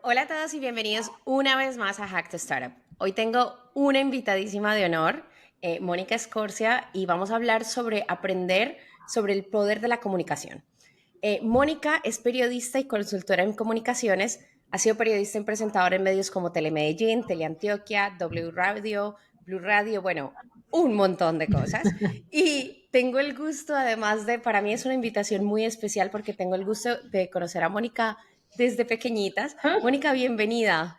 Hola a todos y bienvenidos una vez más a Hack to Startup. Hoy tengo una invitadísima de honor, Mónica Escorcia, y vamos a hablar sobre aprender sobre el poder de la comunicación. Mónica es periodista y consultora en comunicaciones, ha sido periodista y presentadora en medios como Telemedellín, Teleantioquia, W Radio, Blue Radio, bueno, un montón de cosas. Y tengo el gusto, además de, para mí es una invitación muy especial porque tengo el gusto de conocer a Mónica desde pequeñitas. Mónica, bienvenida.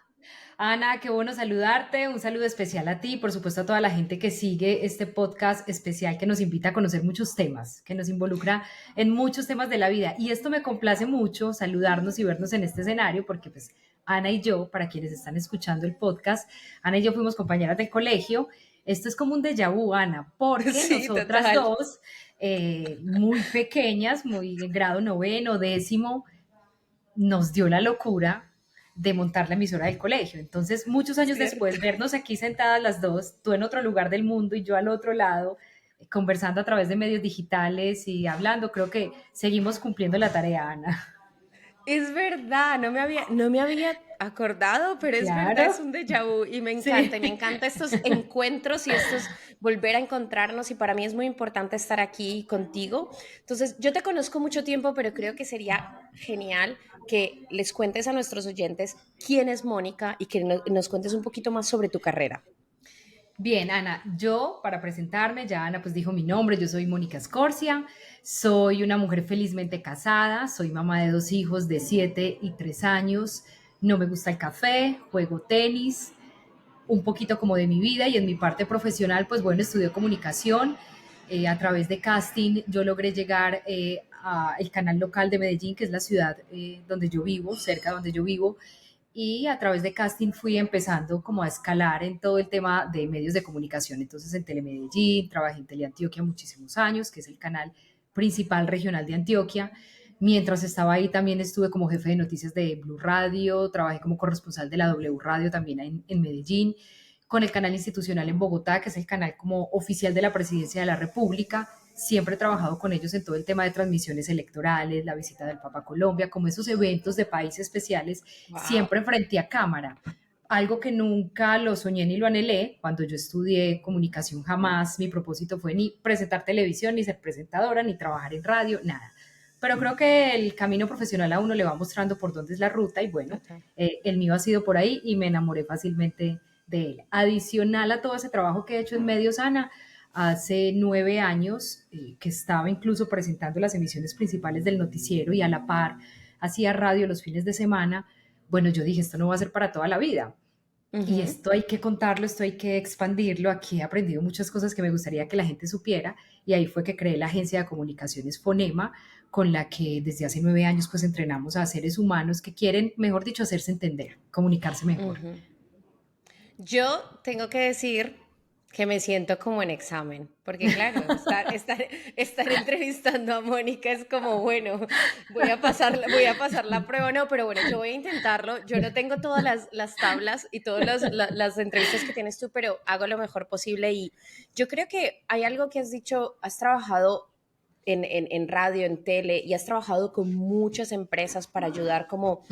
Ana, qué bueno saludarte, un saludo especial a ti y por supuesto a toda la gente que sigue este podcast especial que nos invita a conocer muchos temas, que nos involucra en muchos temas de la vida. Y esto me complace mucho saludarnos y vernos en este escenario porque pues Ana y yo, para quienes están escuchando el podcast, Ana y yo fuimos compañeras del colegio. Esto es como un déjà vu, Ana, porque Sí, nosotras total. dos, muy pequeñas, muy en grado noveno, décimo, nos dio la locura de montar la emisora del colegio. Entonces, muchos años Cierto. después, vernos aquí sentadas las dos, tú en otro lugar del mundo y yo al otro lado, conversando a través de medios digitales y hablando, creo que seguimos cumpliendo la tarea, Ana. Es verdad, no me había acordado, pero es verdad, Claro, es un déjà vu y me sí. encanta estos encuentros y estos volver a encontrarnos y para mí es muy importante estar aquí contigo. Entonces, yo te conozco mucho tiempo, pero creo que sería genial que les cuentes a nuestros oyentes quién es Mónica y que nos cuentes un poquito más sobre tu carrera. Bien, Ana, yo para presentarme, ya Ana pues dijo mi nombre, yo soy Mónica Escorcia, soy una mujer felizmente casada, soy mamá de dos hijos de 7 y 3 años, no me gusta el café, juego tenis, un poquito como de mi vida y en mi parte profesional, pues bueno, estudié comunicación. A través de casting yo logré llegar al canal local de Medellín, que es la ciudad donde yo vivo, cerca de donde yo vivo, y a través de casting fui empezando como a escalar en todo el tema de medios de comunicación. Entonces en Telemedellín, trabajé en Teleantioquia muchísimos años, que es el canal principal regional de Antioquia. Mientras estaba ahí también estuve como jefe de noticias de Blue Radio, trabajé como corresponsal de la W Radio también en Medellín, con el canal institucional en Bogotá, que es el canal como oficial de la Presidencia de la República. Siempre he trabajado con ellos en todo el tema de transmisiones electorales, la visita del Papa a Colombia, como esos eventos de países especiales, Wow. siempre frente a cámara. Algo que nunca lo soñé ni lo anhelé. Cuando yo estudié comunicación, jamás mi propósito fue ni presentar televisión, ni ser presentadora, ni trabajar en radio, nada. Pero creo que el camino profesional a uno le va mostrando por dónde es la ruta y bueno, Total. el mío ha sido por ahí y me enamoré fácilmente de él. Adicional a todo ese trabajo que he hecho en Medios, Ana, hace 9 años que estaba incluso presentando las emisiones principales del noticiero y a la par hacía radio los fines de semana. Bueno, yo dije, esto no va a ser para toda la vida. Y Ujú. esto hay que contarlo, esto hay que expandirlo. Aquí he aprendido muchas cosas que me gustaría que la gente supiera y ahí fue que creé la agencia de comunicaciones Fonema, con la que desde hace 9 años pues entrenamos a seres humanos que quieren, mejor dicho, hacerse entender, comunicarse mejor. Ujú. Yo tengo que decir que me siento como en examen, porque claro, estar entrevistando a Mónica es como, bueno, voy a pasar la prueba, no, pero bueno, yo voy a intentarlo. Yo no tengo todas las tablas y todas las entrevistas que tienes tú, pero hago lo mejor posible y yo creo que hay algo que has dicho, has trabajado en radio, en tele y has trabajado con muchas empresas para ayudar como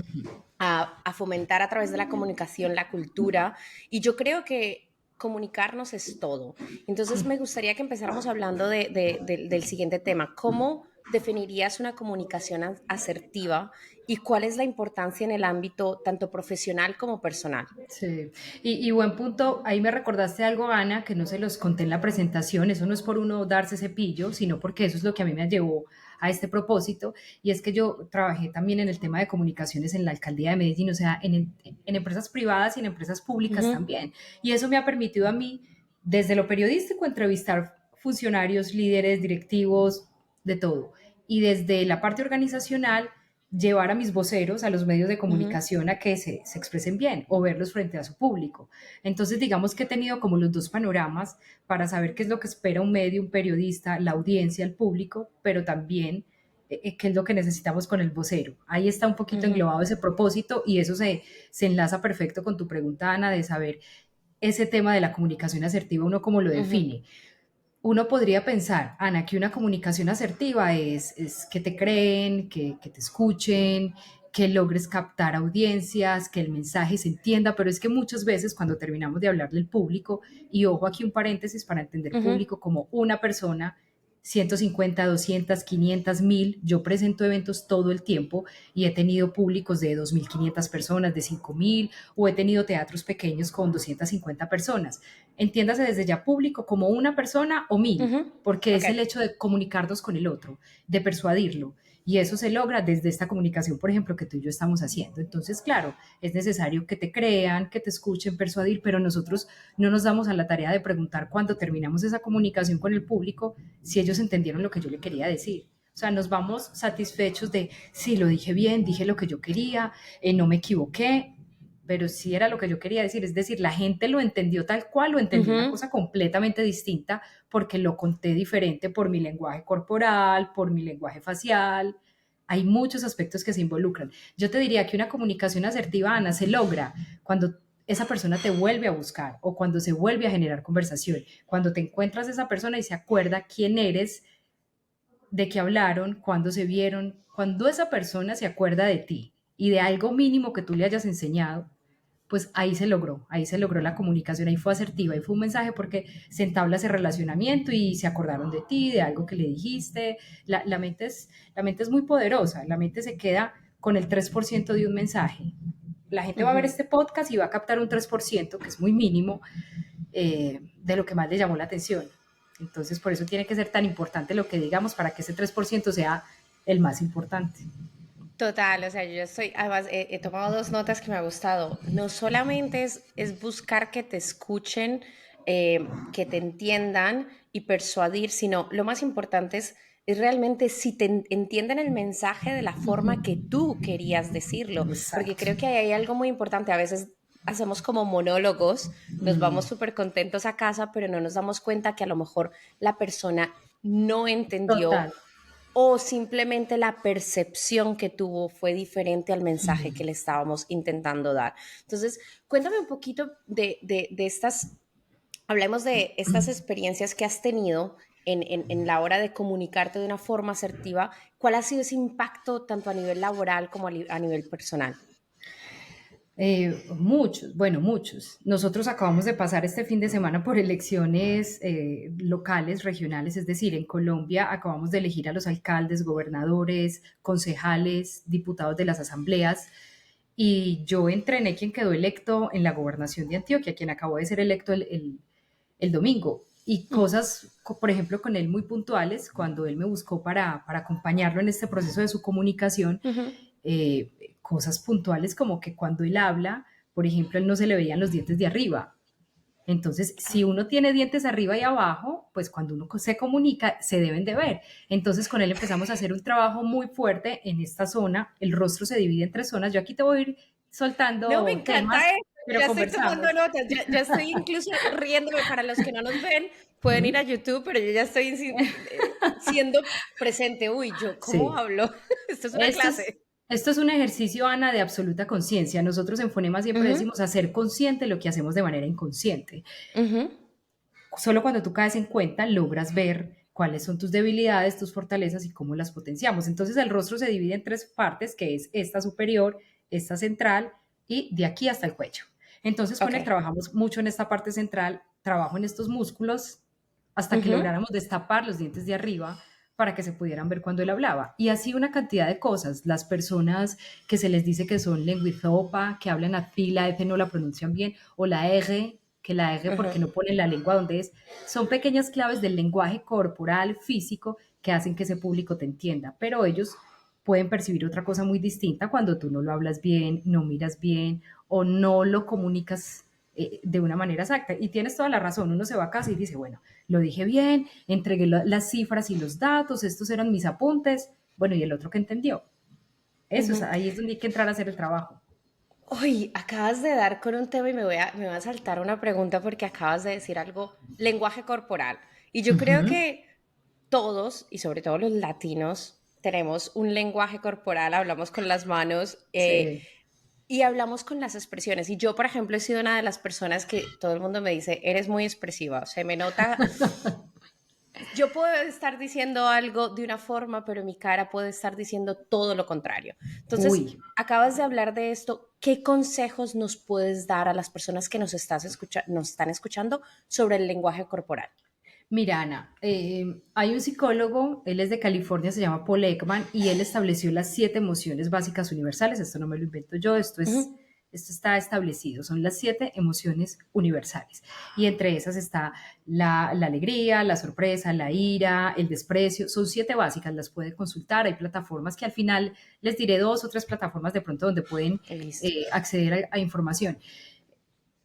a fomentar a través de la comunicación la cultura y yo creo que comunicarnos es todo. Entonces me gustaría que empezáramos hablando del siguiente tema. ¿Cómo definirías una comunicación asertiva y cuál es la importancia en el ámbito tanto profesional como personal? Sí, y buen punto, ahí me recordaste algo, Ana, que no se los conté en la presentación, eso no es por uno darse cepillo, sino porque eso es lo que a mí me llevó a este propósito, y es que yo trabajé también en el tema de comunicaciones en la alcaldía de Medellín, o sea, en empresas privadas y en empresas públicas Ujú, también, y eso me ha permitido a mí, desde lo periodístico, entrevistar funcionarios, líderes, directivos, de todo, y desde la parte organizacional, llevar a mis voceros, a los medios de ujú, comunicación, a que se expresen bien o verlos frente a su público. Entonces, digamos que he tenido como los dos panoramas para saber qué es lo que espera un medio, un periodista, la audiencia, el público, pero también qué es lo que necesitamos con el vocero. Ahí está un poquito ujú, englobado ese propósito y eso se enlaza perfecto con tu pregunta, Ana, de saber ese tema de la comunicación asertiva, uno cómo lo ujú, define. Uno podría pensar, Ana, que una comunicación asertiva es que te creen, que te escuchen, que logres captar audiencias, que el mensaje se entienda, pero es que muchas veces cuando terminamos de hablarle al público, y ojo aquí un paréntesis para entender Ujú, público como una persona, 150, 200, 500, 1000, yo presento eventos todo el tiempo y he tenido públicos de 2500 personas, de 5000, o he tenido teatros pequeños con 250 personas. Entiéndase desde ya público como una persona o 1000, ujú. porque Ok. es el hecho de comunicarnos con el otro, de persuadirlo. Y eso se logra desde esta comunicación, por ejemplo, que tú y yo estamos haciendo. Entonces, claro, es necesario que te crean, que te escuchen, persuadir, pero nosotros no nos damos a la tarea de preguntar cuando terminamos esa comunicación con el público si ellos entendieron lo que yo le quería decir. O sea, nos vamos satisfechos de, sí, lo dije bien, dije lo que yo quería, no me equivoqué, pero sí era lo que yo quería decir. Es decir, la gente lo entendió tal cual, o entendió una Ujú. cosa completamente distinta porque lo conté diferente por mi lenguaje corporal, por mi lenguaje facial. Hay muchos aspectos que se involucran. Yo te diría que una comunicación asertiva, Ana, se logra cuando esa persona te vuelve a buscar o cuando se vuelve a generar conversación, cuando te encuentras esa persona y se acuerda quién eres, de qué hablaron, cuándo se vieron, cuando esa persona se acuerda de ti y de algo mínimo que tú le hayas enseñado, pues ahí se logró la comunicación, ahí fue asertiva, ahí fue un mensaje porque se entabla ese relacionamiento y se acordaron de ti, de algo que le dijiste. La mente es muy poderosa, la mente se queda con el 3% de un mensaje. La gente va a ver Ujú. este podcast y va a captar un 3%, que es muy mínimo, de lo que más le llamó la atención. Entonces, por eso tiene que ser tan importante lo que digamos para que ese 3% sea el más importante. Total, o sea, yo ya estoy, además he tomado dos notas que me ha gustado. No solamente es buscar que te escuchen, que te entiendan y persuadir, sino lo más importante es realmente si te entienden el mensaje de la forma que tú querías decirlo, porque Exacto. creo que hay algo muy importante. A veces hacemos como monólogos, nos vamos Mm, súper contentos a casa, pero no nos damos cuenta que a lo mejor la persona no entendió total. o simplemente la percepción que tuvo fue diferente al mensaje que le estábamos intentando dar. Entonces, cuéntame un poquito de estas, hablemos de estas experiencias que has tenido en la hora de comunicarte de una forma asertiva. ¿Cuál ha sido ese impacto tanto a nivel laboral como a nivel personal? Muchos, bueno, muchos. Nosotros acabamos de pasar este fin de semana por elecciones locales, regionales, es decir, en Colombia acabamos de elegir a los alcaldes, gobernadores, concejales, diputados de las asambleas, y yo entrené quien quedó electo en la gobernación de Antioquia, quien acabó de ser electo el domingo. Y cosas, por ejemplo, con él muy puntuales, cuando él me buscó para acompañarlo en este proceso de su comunicación, Ujú. cosas puntuales como que cuando él habla, por ejemplo, él no se le veían los dientes de arriba. Entonces, si uno tiene dientes arriba y abajo, pues cuando uno se comunica, se deben de ver. Entonces, con él empezamos a hacer un trabajo muy fuerte en esta zona. El rostro se divide en tres zonas. Yo aquí te voy a ir No, me soltando encanta temas, esto. Yo pero ya estoy tomando conversamos. notas. Ya estoy incluso riéndome. Para los que no nos ven, pueden ir a YouTube, pero yo ya estoy siendo presente. Uy, ¿yo cómo Sí. hablo? Esto es una Esto es, clase. esto es un ejercicio, Ana, de absoluta conciencia. Nosotros en Fonema siempre Ujú, decimos hacer consciente lo que hacemos de manera inconsciente. ujú, Solo cuando tú caes en cuenta logras ver cuáles son tus debilidades, tus fortalezas y cómo las potenciamos. Entonces el rostro se divide en tres partes, que es esta superior, esta central y de aquí hasta el cuello. Entonces con ok. él trabajamos mucho en esta parte central, trabajo en estos músculos hasta que Ujú, lográramos destapar los dientes de arriba para que se pudieran ver cuando él hablaba. Y así una cantidad de cosas. Las personas que se les dice que son lenguizopa, que hablan así, la F no la pronuncian bien, o la R, que la R ujú, porque no ponen la lengua donde es, son pequeñas claves del lenguaje corporal, físico, que hacen que ese público te entienda, pero ellos pueden percibir otra cosa muy distinta cuando tú no lo hablas bien, no miras bien o no lo comunicas de una manera exacta. Y tienes toda la razón, uno se va a casa y dice, bueno, lo dije bien, entregué las cifras y los datos, estos eran mis apuntes, bueno, y el otro que entendió. Eso es, ujú. ahí es donde hay que entrar a hacer el trabajo. Uy, acabas de dar con un tema y me voy a saltar una pregunta porque acabas de decir algo, lenguaje corporal. Y yo creo Ujú. que todos, y sobre todo los latinos, tenemos un lenguaje corporal, hablamos con las manos, Sí. y hablamos con las expresiones. Y yo, por ejemplo, he sido una de las personas que todo el mundo me dice, eres muy expresiva. Se me nota Yo puedo estar diciendo algo de una forma, pero mi cara puede estar diciendo todo lo contrario. Entonces, Uy, acabas de hablar de esto. ¿Qué consejos nos puedes dar a las personas que nos están escuchando sobre el lenguaje corporal? mira, Ana, hay un psicólogo, él es de California, se llama Paul Ekman, y él estableció las 7 emociones básicas universales. Esto no me lo invento yo, Ujú. esto está establecido. Son las 7 emociones universales. Y entre esas está la alegría, la sorpresa, la ira, el desprecio. Son 7 básicas, las puede consultar. Hay plataformas que al final les diré 2 o 3 plataformas de pronto donde pueden Listo. acceder a información.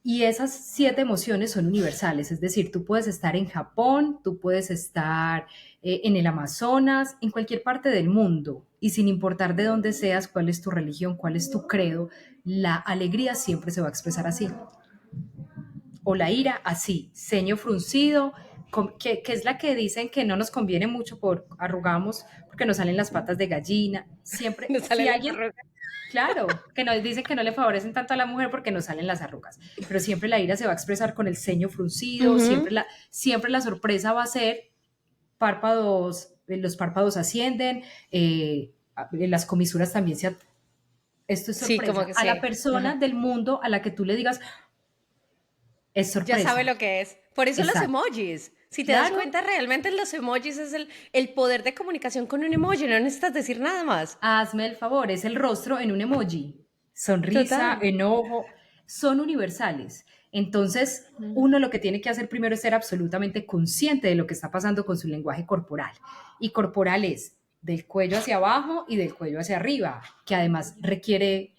Y esas 7 emociones son universales, es decir, tú puedes estar en Japón, tú puedes estar en el Amazonas, en cualquier parte del mundo, y sin importar de dónde seas, cuál es tu religión, cuál es tu credo, la alegría siempre se va a expresar así, o la ira así, ceño fruncido, que es la que dicen que no nos conviene mucho por arrugamos, porque nos salen las patas de gallina, siempre, Nos si salen las alguien. arrugas. Claro, que nos dicen que no le favorecen tanto a la mujer porque nos salen las arrugas, pero siempre la ira se va a expresar con el ceño fruncido, Ujú. siempre la sorpresa va a ser párpados, los párpados ascienden, las comisuras también esto es Sí, como sorpresa. que A la sí. persona Ajá. del mundo a la que tú le digas, es Ya sabe sorpresa. lo que es. Por eso los Exacto. emojis. Si te das Claro, cuenta, realmente los emojis es el poder de comunicación con un emoji. No necesitas decir nada más. hazme el favor, es el rostro en un emoji. Sonrisa, Total. enojo, son universales. Entonces, uno lo que tiene que hacer primero es ser absolutamente consciente de lo que está pasando con su lenguaje corporal. Y corporal es del cuello hacia abajo y del cuello hacia arriba, que además requiere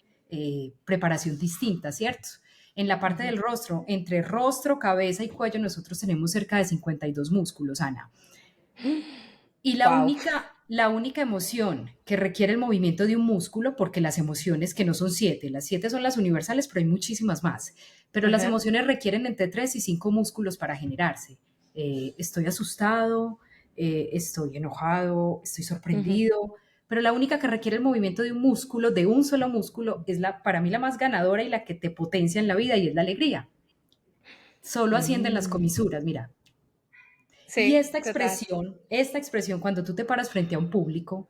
preparación distinta, ¿cierto? En la parte del rostro, entre rostro, cabeza y cuello, nosotros tenemos cerca de 52 músculos, Ana. Y Wow. la única emoción que requiere el movimiento de un músculo, porque las emociones, que no son 7, las 7 son las universales, pero hay muchísimas más, pero las Ajá. emociones requieren entre 3 y 5 músculos para generarse. Estoy asustado, estoy enojado, estoy Ujú. sorprendido, pero la única que requiere el movimiento de un músculo, de un solo músculo, es para mí la más ganadora y la que te potencia en la vida, y es la alegría. Solo ascienden las Mm. comisuras, mira. Y Sí, total. esta expresión, cuando tú te paras frente a un público,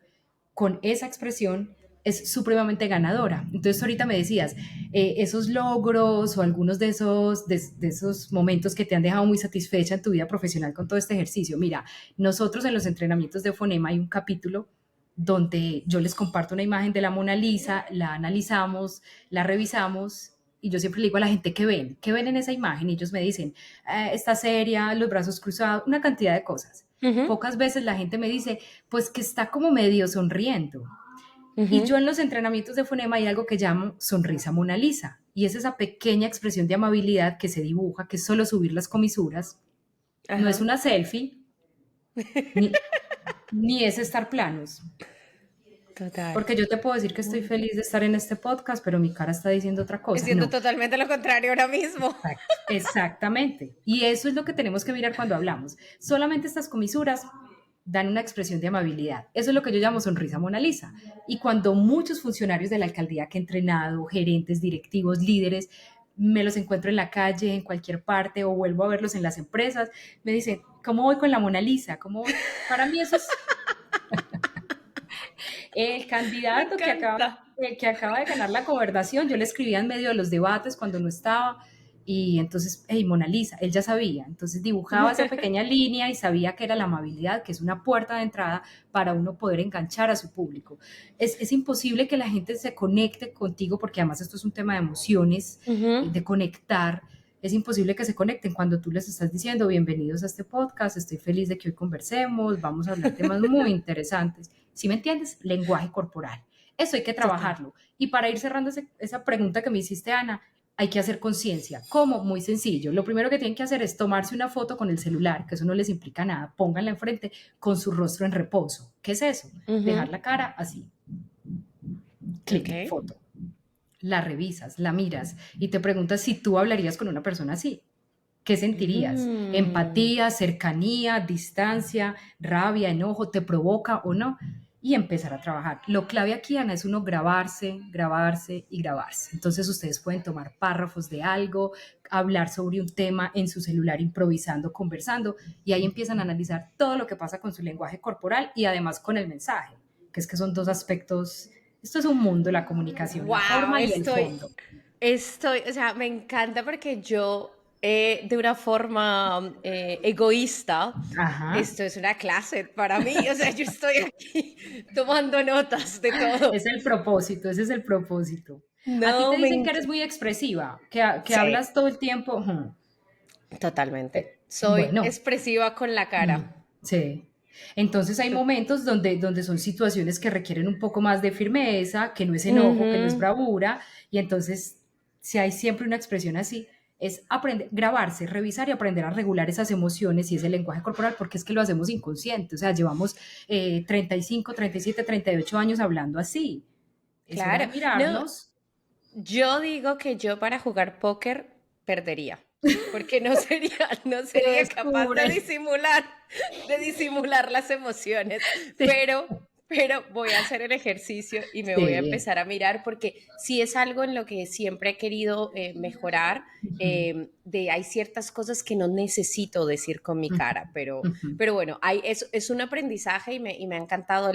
con esa expresión es supremamente ganadora. Entonces ahorita me decías, esos logros o algunos de esos momentos que te han dejado muy satisfecha en tu vida profesional con todo este ejercicio. Mira, nosotros en los entrenamientos de Fonema hay un capítulo donde yo les comparto una imagen de la Mona Lisa, la analizamos, la revisamos y yo siempre le digo a la gente qué ven en esa imagen y ellos me dicen, está seria, los brazos cruzados, una cantidad de cosas. Ujú, Pocas veces la gente me dice, pues que está como medio sonriendo. Y ujú. yo en los entrenamientos de fonema hay algo que llamo sonrisa Mona Lisa. Y es esa pequeña expresión de amabilidad que se dibuja, que es solo subir las comisuras. No es Ajá. una selfie, ni, ni es estar planos. Total. Porque yo te puedo decir que estoy feliz de estar en este podcast, pero mi cara está diciendo otra cosa. Siendo No, totalmente lo contrario ahora mismo. exactamente. Y eso es lo que tenemos que mirar cuando hablamos. Solamente estas comisuras dan una expresión de amabilidad. Eso es lo que yo llamo sonrisa Mona Lisa. Y cuando muchos funcionarios de la alcaldía que he entrenado, gerentes, directivos, líderes, me los encuentro en la calle, en cualquier parte, o vuelvo a verlos en las empresas, me dicen, ¿cómo voy con la Mona Lisa? ¿Cómo voy? Para mí eso es el Me candidato encanta. que acaba de ganar la gobernación. Yo le escribía en medio de los debates cuando no estaba. Y entonces, hey, Mona Lisa, él ya sabía. Entonces dibujaba esa pequeña línea y sabía que era la amabilidad, que es una puerta de entrada para uno poder enganchar a su público. Es imposible que la gente se conecte contigo, porque además esto es un tema de emociones, Ujú. de conectar. Es imposible que se conecten cuando tú les estás diciendo, bienvenidos a este podcast, estoy feliz de que hoy conversemos, vamos a hablar temas muy interesantes. ¿Sí me entiendes? Lenguaje corporal. Eso hay que Total. trabajarlo. Y para ir cerrando esa pregunta que me hiciste, Ana, hay que hacer conciencia. ¿Cómo? Muy sencillo. Lo primero que tienen que hacer es tomarse una foto con el celular, que eso no les implica nada. Pónganla enfrente con su rostro en reposo. ¿Qué es eso? Dejar Ujú. la cara así. Ok. Clic, foto. La revisas, la miras y te preguntas si tú hablarías con una persona así. ¿Qué sentirías? Mm. Empatía, cercanía, distancia, rabia, enojo, ¿te provoca o no? y empezar a trabajar. Lo clave aquí, Ana, es uno grabarse, grabarse y grabarse. Entonces ustedes pueden tomar párrafos de algo, hablar sobre un tema en su celular, improvisando, conversando, y ahí empiezan a analizar todo lo que pasa con su lenguaje corporal y además con el mensaje, que es que son dos aspectos. Esto es un mundo, la comunicación, la Wow, forma y el fondo. o sea, me encanta porque yo, de una forma egoísta, Ajá, esto es una clase para mí, o sea, yo estoy aquí tomando notas de todo. es el propósito, ese es el propósito. A ti No, te dicen que eres muy expresiva, que Sí, hablas todo el tiempo. totalmente. Soy Bueno, expresiva con la cara. sí. Entonces hay momentos donde son situaciones que requieren un poco más de firmeza, que no es enojo, que no es Ujú. bravura, y entonces si hay siempre una expresión así, es aprender, grabarse, revisar y aprender a regular esas emociones y ese lenguaje corporal, porque es que lo hacemos inconsciente, o sea, llevamos 35, 37, 38 años hablando así. Es hora de Claro. No, mirarnos. yo digo que yo para jugar póker perdería, porque no Te sería capaz descubren. de disimular las emociones, pero voy a hacer el ejercicio y me voy a Sí. empezar a mirar, porque sí es algo en lo que siempre he querido mejorar. Ujú, Hay ciertas cosas que no necesito decir con mi ujú, cara, ujú, pero bueno, es un aprendizaje y me ha encantado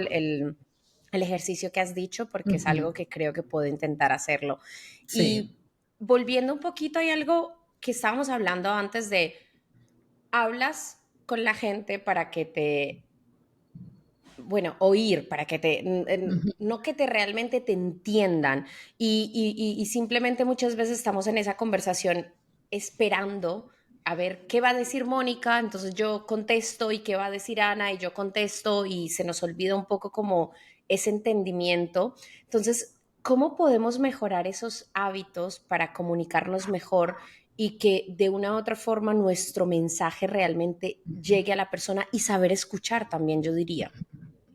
el ejercicio que has dicho, porque es ujú. algo que creo que puedo intentar hacerlo. Sí. Y volviendo un poquito, hay algo que estábamos hablando antes de, hablas con la gente para que te, bueno, oír, para que te, Ujú, no que te realmente te entiendan. Y simplemente muchas veces estamos en esa conversación esperando a ver qué va a decir Mónica, entonces yo contesto y qué va a decir Ana y yo contesto y se nos olvida un poco como ese entendimiento. Entonces, ¿cómo podemos mejorar esos hábitos para comunicarnos mejor y que de una u otra forma nuestro mensaje realmente llegue a la persona y saber escuchar también, yo diría?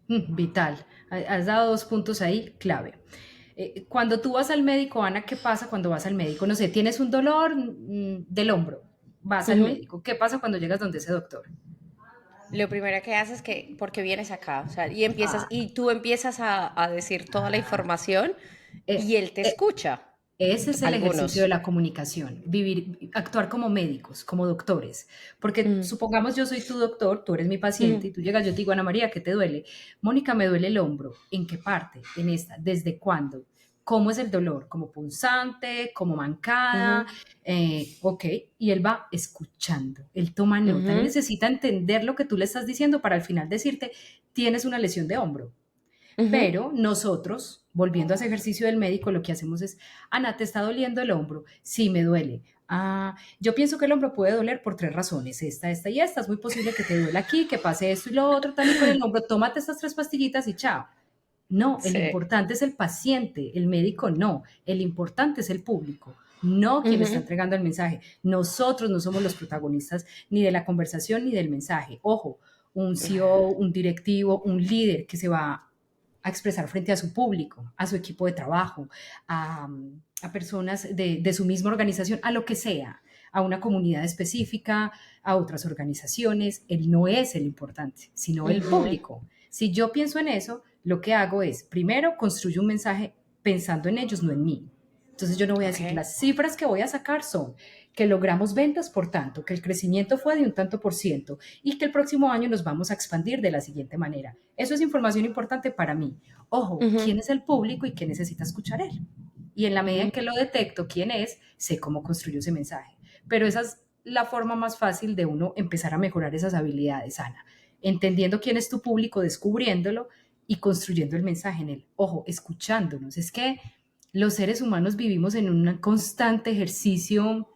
Vital. Has dado dos puntos ahí clave. Cuando tú vas al médico, Ana, ¿qué pasa cuando vas al médico? No sé, tienes un dolor del hombro, vas al Ujú. médico. ¿Qué pasa cuando llegas donde ese doctor? Lo primero que haces es que, porque vienes acá, o sea, y empiezas, Ah, y tú empiezas a decir toda la información y eh, él te eh, escucha. Ese es el ejercicio de Algunos. la comunicación, vivir, actuar como médicos, como doctores. Porque Mm, supongamos yo soy tu doctor, tú eres mi paciente y mm, tú llegas, yo te digo, Ana María, ¿qué te duele? Mónica, me duele el hombro. ¿En qué parte? En esta. ¿Desde cuándo? ¿Cómo es el dolor? ¿Como punzante? ¿Como mancada? ujú, Ok, y él va escuchando, él toma nota, él ujú, necesita entender lo que tú le estás diciendo para al final decirte, tienes una lesión de hombro. ujú, Pero nosotros, volviendo a ese ejercicio del médico, lo que hacemos es, Ana, ¿te está doliendo el hombro? Sí, me duele. Ah, yo pienso que el hombro puede doler por tres razones, esta y esta. Es muy posible que te duela aquí, que pase esto y lo otro también con el hombro. Tómate estas tres pastillitas y chao. No, el sí, importante es el paciente, el médico no. El importante es el público, no quien está ujú, entregando el mensaje. Nosotros no somos los protagonistas ni de la conversación ni del mensaje. Ojo, un CEO, un directivo, un líder que se va a expresar frente a su público, a su equipo de trabajo, a personas de su misma organización, a lo que sea, a una comunidad específica, a otras organizaciones. Él no es el importante, sino el ujú, público. Si yo pienso en eso, lo que hago es, primero, construyo un mensaje pensando en ellos, no en mí. Entonces yo no voy a decir, ok, las cifras que voy a sacar son que logramos ventas por tanto, que el crecimiento fue de un tanto por ciento y que el próximo año nos vamos a expandir de la siguiente manera. Eso es información importante para mí. Ojo, ujú, ¿quién es el público y qué necesita escuchar él? Y en la medida en mm, que lo detecto quién es, sé cómo construyo ese mensaje. Pero esa es la forma más fácil de uno empezar a mejorar esas habilidades, Ana. Entendiendo quién es tu público, descubriéndolo y construyendo el mensaje en él. Ojo, escuchándonos. Es que los seres humanos vivimos en un constante ejercicio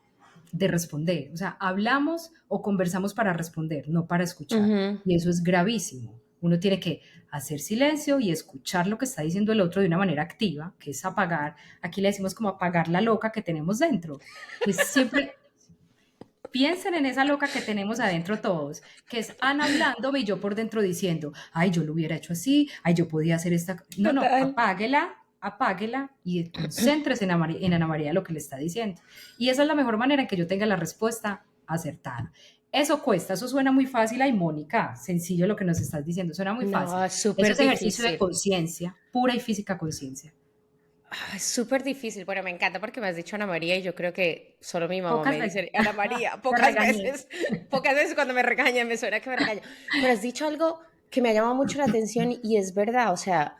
de responder. O sea, hablamos o conversamos para responder, no para escuchar. ujú. Y eso es gravísimo. Uno tiene que hacer silencio y escuchar lo que está diciendo el otro de una manera activa, que es apagar. Aquí le decimos como apagar la loca que tenemos dentro, que siempre piensen en esa loca que tenemos adentro todos, que es Ana hablándome y yo por dentro diciendo, ay, yo lo hubiera hecho así, ay, yo podía hacer esta. No, no, Total. apáguela, apáguela y concéntrese en Ana María lo que le está diciendo. Y esa es la mejor manera en que yo tenga la respuesta acertada. Eso cuesta, eso suena muy fácil. Ay, Mónica, sencillo lo que nos estás diciendo, suena muy No, fácil. es Eso súper es ejercicio de difícil. conciencia, pura y física conciencia. Es súper difícil. Bueno, me encanta porque me has dicho Ana María y yo creo que solo mi mamá Pocas me veces. dice Ana María, Te regañé. pocas veces cuando me regañan, me suena que me regaña. Pero has dicho algo que me ha llamado mucho la atención y es verdad, o sea,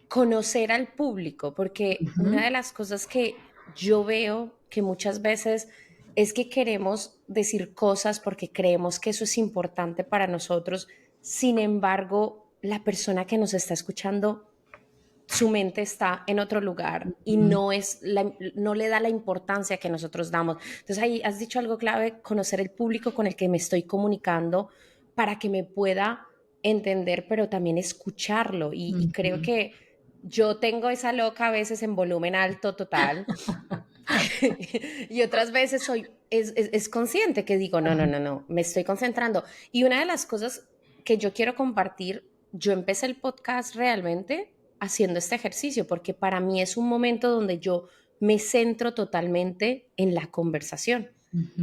conocer al público, porque una Ujú, de las cosas que yo veo que muchas veces es que queremos decir cosas porque creemos que eso es importante para nosotros, sin embargo, la persona que nos está escuchando su mente está en otro lugar y ujú. no le da la importancia que nosotros damos. Entonces ahí has dicho algo clave, conocer el público con el que me estoy comunicando para que me pueda entender, pero también escucharlo. Y creo Ujú. que yo tengo esa loca a veces en volumen alto total y otras veces es consciente que digo, no, no, no, no, me estoy concentrando. Y una de las cosas que yo quiero compartir, yo empecé el podcast realmente haciendo este ejercicio, porque para mí es un momento donde yo me centro totalmente en la conversación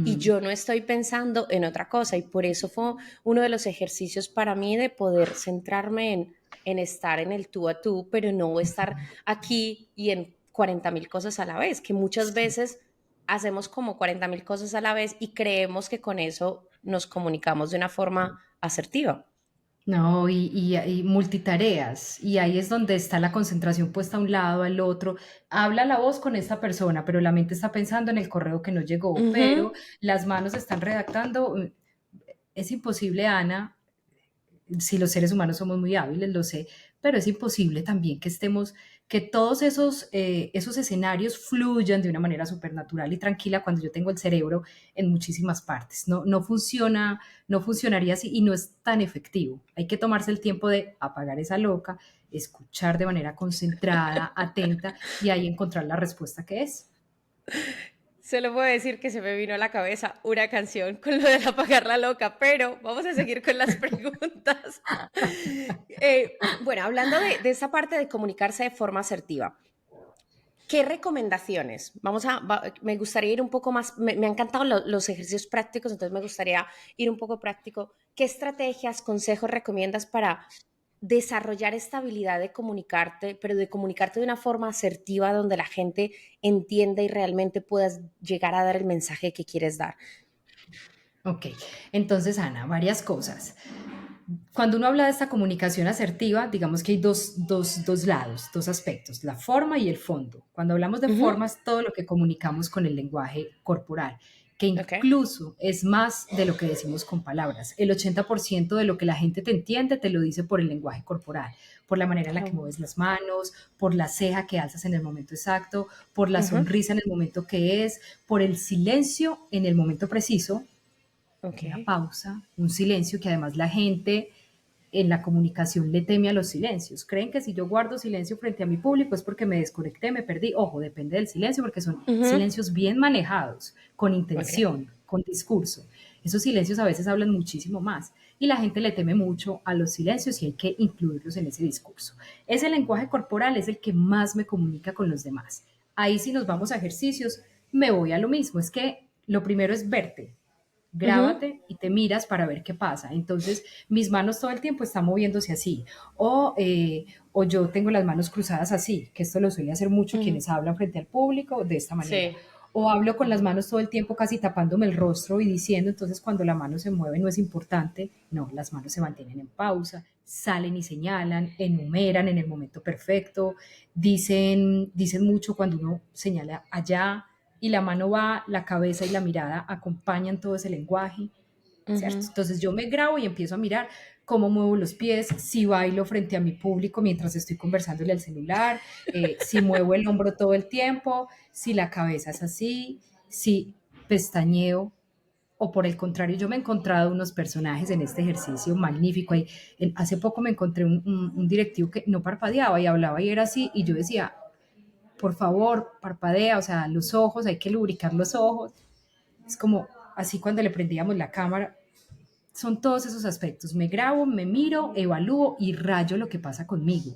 y Ujú. yo no estoy pensando en otra cosa. Y por eso fue uno de los ejercicios para mí de poder centrarme en estar en el tú a tú, pero no estar aquí y en 40.000 cosas a la vez, que muchas Sí. veces hacemos como 40.000 cosas a la vez y creemos que con eso nos comunicamos de una forma asertiva. No, y multitareas, y ahí es donde está la concentración puesta a un lado, al otro. Habla la voz con esta persona, pero la mente está pensando en el correo que no llegó, pero Ujú. las manos están redactando. Es imposible, Ana, si los seres humanos somos muy hábiles, lo sé, pero es imposible también que estemos, que todos esos escenarios fluyan de una manera supernatural y tranquila cuando yo tengo el cerebro en muchísimas partes. No, no funciona, no funcionaría así y no es tan efectivo. Hay que tomarse el tiempo de apagar esa loca, escuchar de manera concentrada, atenta y ahí encontrar la respuesta que es. Solo puedo decir que se me vino a la cabeza una canción con lo de apagar la loca, pero vamos a seguir con las preguntas. Bueno, hablando de esa parte de comunicarse de forma asertiva, ¿qué recomendaciones? Me gustaría ir un poco más, me han encantado los ejercicios prácticos, entonces me gustaría ir un poco práctico. ¿Qué estrategias, consejos recomiendas para desarrollar esta habilidad de comunicarte, pero de comunicarte de una forma asertiva donde la gente entienda y realmente puedas llegar a dar el mensaje que quieres dar? Ok, entonces Ana, varias cosas. Cuando uno habla de esta comunicación asertiva, digamos que hay dos lados, dos aspectos, la forma y el fondo. Cuando hablamos de Ujú. forma es todo lo que comunicamos con el lenguaje corporal, que Ok. incluso es más de lo que decimos con palabras. El 80% de lo que la gente te entiende te lo dice por el lenguaje corporal, por la manera en la que Oh, mueves las manos, por la ceja que alzas en el momento exacto, por la ujú. sonrisa en el momento que es, por el silencio en el momento preciso, Ok. una pausa, un silencio que además la gente en la comunicación le teme a los silencios. Creen que si yo guardo silencio frente a mi público es porque me desconecté, me perdí. Ojo, depende del silencio porque son Ujú. silencios bien manejados, con Ok. intención, con discurso. Esos silencios a veces hablan muchísimo más y la gente le teme mucho a los silencios y hay que incluirlos en ese discurso. Ese lenguaje corporal es el que más me comunica con los demás. Ahí si nos vamos a ejercicios, me voy a lo mismo. Es que lo primero es verte, Ujú. grábate y te miras para ver qué pasa. Entonces, mis manos todo el tiempo están moviéndose así. O yo tengo las manos cruzadas así, que esto lo suele hacer mucho Ujú. quienes hablan frente al público de esta manera. Sí. O hablo con las manos todo el tiempo casi tapándome el rostro y diciendo, entonces cuando la mano se mueve no es importante, no, las manos se mantienen en pausa, salen y señalan, enumeran en el momento perfecto, dicen mucho cuando uno señala allá, y la mano va, la cabeza y la mirada acompañan todo ese lenguaje, ¿cierto? Ujú. Entonces yo me grabo y empiezo a mirar cómo muevo los pies, si bailo frente a mi público mientras estoy conversándole al celular, si muevo el hombro todo el tiempo, si la cabeza es así, si pestañeo o por el contrario, yo me he encontrado unos personajes en este ejercicio magnífico. Hace poco me encontré un directivo que no parpadeaba y hablaba y era así, y yo decía, por favor, parpadea, o sea, los ojos, hay que lubricar los ojos. Es como así cuando le prendíamos la cámara. Son todos esos aspectos. Me grabo, me miro, evalúo y rayo lo que pasa conmigo.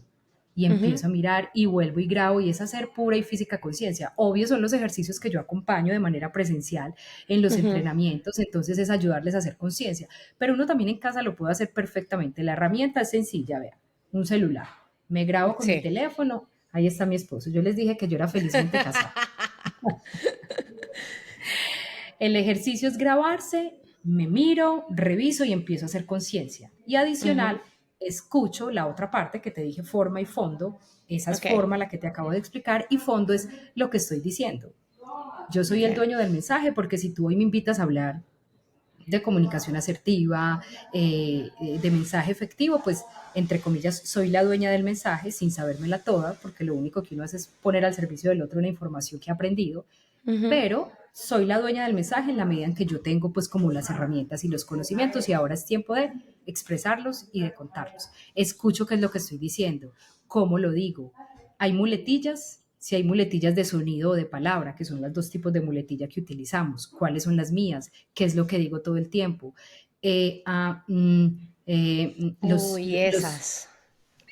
y Ujú, empiezo a mirar y vuelvo y grabo y es hacer pura y física conciencia. Obvio son los ejercicios que yo acompaño de manera presencial en los ujú. entrenamientos, entonces es ayudarles a hacer conciencia, pero uno también en casa lo puede hacer perfectamente. La herramienta es sencilla, vean, un celular. Me grabo con mi Sí. teléfono, ahí está mi esposo. Yo les dije que yo era felizmente casada. El ejercicio es grabarse, me miro, reviso y empiezo a hacer conciencia. Y Ujú, adicional, escucho la otra parte que te dije, forma y fondo. Esa es ok, forma la que te acabo de explicar y fondo es lo que estoy diciendo. Yo soy el ok. dueño del mensaje porque si tú hoy me invitas a hablar de comunicación asertiva, de mensaje efectivo, pues entre comillas soy la dueña del mensaje sin sabérmela toda, porque lo único que uno hace es poner al servicio del otro una información que ha aprendido, Ujú. pero soy la dueña del mensaje en la medida en que yo tengo pues como las herramientas y los conocimientos y ahora es tiempo de expresarlos y de contarlos. Escucho qué es lo que estoy diciendo, cómo lo digo. Hay muletillas, si hay muletillas de sonido o de palabra, que son los dos tipos de muletilla que utilizamos, cuáles son las mías, qué es lo que digo todo el tiempo. Eh, ah, mm, Uy, esas.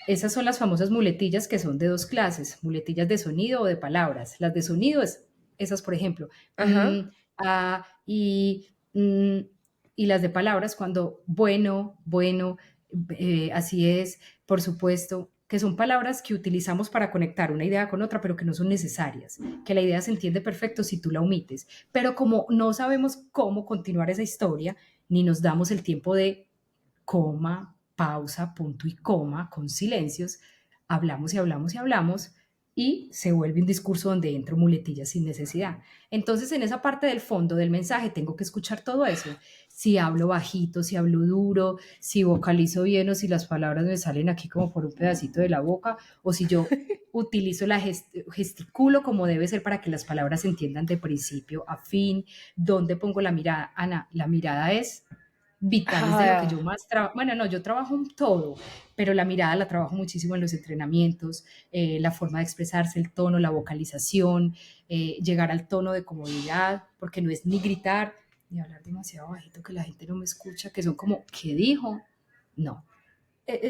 esas son las famosas muletillas que son de dos clases, muletillas de sonido o de palabras. Las de sonido es esas, por ejemplo, Ajá. ah, y las de palabras cuando bueno, bueno, así es, por supuesto, que son palabras que utilizamos para conectar una idea con otra, pero que no son necesarias, que la idea se entiende perfecto si tú la omites. Pero como no sabemos cómo continuar esa historia, ni nos damos el tiempo de coma, pausa, punto y coma, con silencios, hablamos y hablamos y hablamos y se vuelve un discurso donde entro muletillas sin necesidad. Entonces, en esa parte del fondo del mensaje tengo que escuchar todo eso. Si hablo bajito, si hablo duro, si vocalizo bien o si las palabras me salen aquí como por un pedacito de la boca o si yo utilizo gesticulo como debe ser para que las palabras se entiendan de principio a fin. ¿Dónde pongo la mirada? Ana, la mirada es vital, es de lo que yo Ah, más trabajo. Bueno, no, yo trabajo en todo, pero la mirada la trabajo muchísimo en los entrenamientos, la forma de expresarse, el tono, la vocalización, llegar al tono de comodidad, porque no es ni gritar ni hablar demasiado bajito que la gente no me escucha, que son como, ¿qué dijo? No.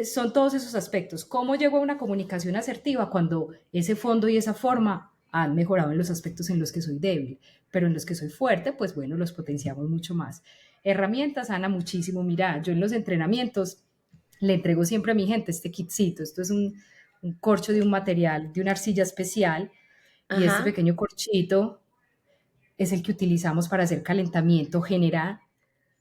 Son todos esos aspectos. ¿Cómo llego a una comunicación asertiva cuando ese fondo y esa forma han mejorado en los aspectos en los que soy débil, pero en los que soy fuerte, pues bueno, los potenciamos mucho más? Herramientas, Ana, muchísimo. Mira, yo en los entrenamientos le entrego siempre a mi gente este kitcito. Esto es un corcho de un material, de una arcilla especial, y este ajá. pequeño corchito es el que utilizamos para hacer calentamiento general.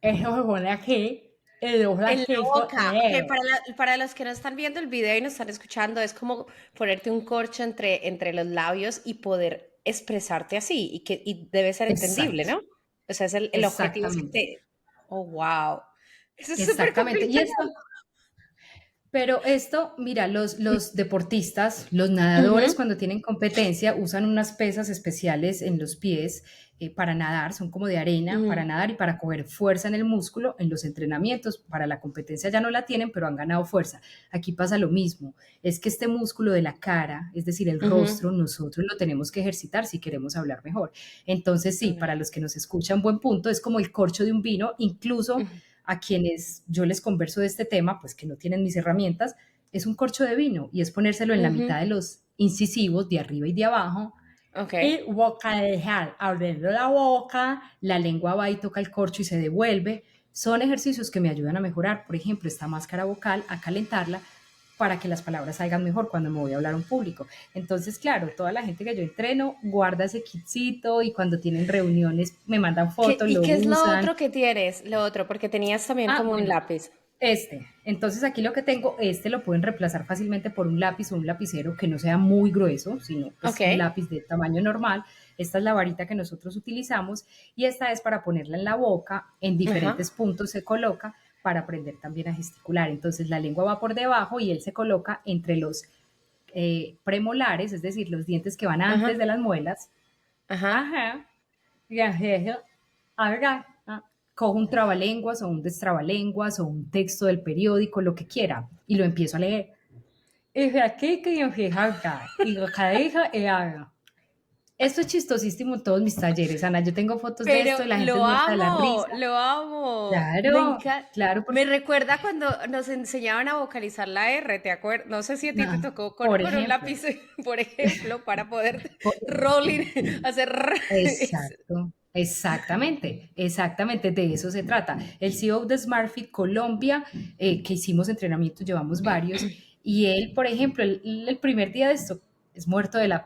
Eso se pone aquí, el En la plástico, boca. Ok, para los que no están viendo el video y no están escuchando, es como ponerte un corcho entre los labios y poder expresarte así y debe ser entendible, exacto, ¿no? O sea, el objetivo es que exactamente, te... Oh, wow. Eso es súper exactamente. Y complicado. esto, pero esto, mira, los deportistas, los Ujú, nadadores cuando tienen competencia usan unas pesas especiales en los pies para nadar, son como de arena para ujú, nadar y para coger fuerza en el músculo. En los entrenamientos para la competencia ya no la tienen, pero han ganado fuerza. Aquí pasa lo mismo, es que este músculo de la cara, es decir, el ujú. rostro, nosotros lo tenemos que ejercitar si queremos hablar mejor. Entonces, sí, para los que nos escuchan, buen punto, es como el corcho de un vino, incluso Ujú, a quienes yo les converso de este tema, pues que no tienen mis herramientas, es un corcho de vino y es ponérselo en la ujú. mitad de los incisivos, de arriba y de abajo, Ok. y vocalizar, abriendo la boca, la lengua va y toca el corcho y se devuelve. Son ejercicios que me ayudan a mejorar, por ejemplo, esta máscara vocal, a calentarla para que las palabras salgan mejor cuando me voy a hablar a un público. Entonces, claro, toda la gente que yo entreno guarda ese kitcito y cuando tienen reuniones me mandan fotos, ¿Y lo qué es lo usan. otro que tienes? Lo otro, porque tenías también Ah, como un bueno, lápiz. entonces aquí lo que tengo, lo pueden reemplazar fácilmente por un lápiz o un lapicero que no sea muy grueso, sino Ok. pues un lápiz de tamaño normal. Esta es la varita que nosotros utilizamos y esta es para ponerla en la boca, en Ajá. diferentes puntos se coloca para aprender también a gesticular. Entonces la lengua va por debajo y él se coloca entre los premolares, es decir, los dientes que van antes de Ajá. las muelas. Ajá. Ajá. Y así, haga, cojo un trabalenguas o un destrabalenguas o un texto del periódico, lo que quiera, y lo empiezo a leer. Y de aquí que yo fija acá, y lo que diga y haga. Esto es chistosísimo en todos mis talleres, Ana. Yo tengo fotos de Pero esto y la gente es muerta de la risa. lo amo. Me Claro, encanta. claro, Me recuerda cuando nos enseñaban a vocalizar la R, ¿te acuerdas? No sé si a ti te no, tocó por con un ejemplo, lápiz, por ejemplo, para poder por- rolling, hacer exacto, exactamente, exactamente de eso se trata. El CEO de SmartFit Colombia, que hicimos entrenamientos, llevamos varios, y él, por ejemplo, el primer día de esto,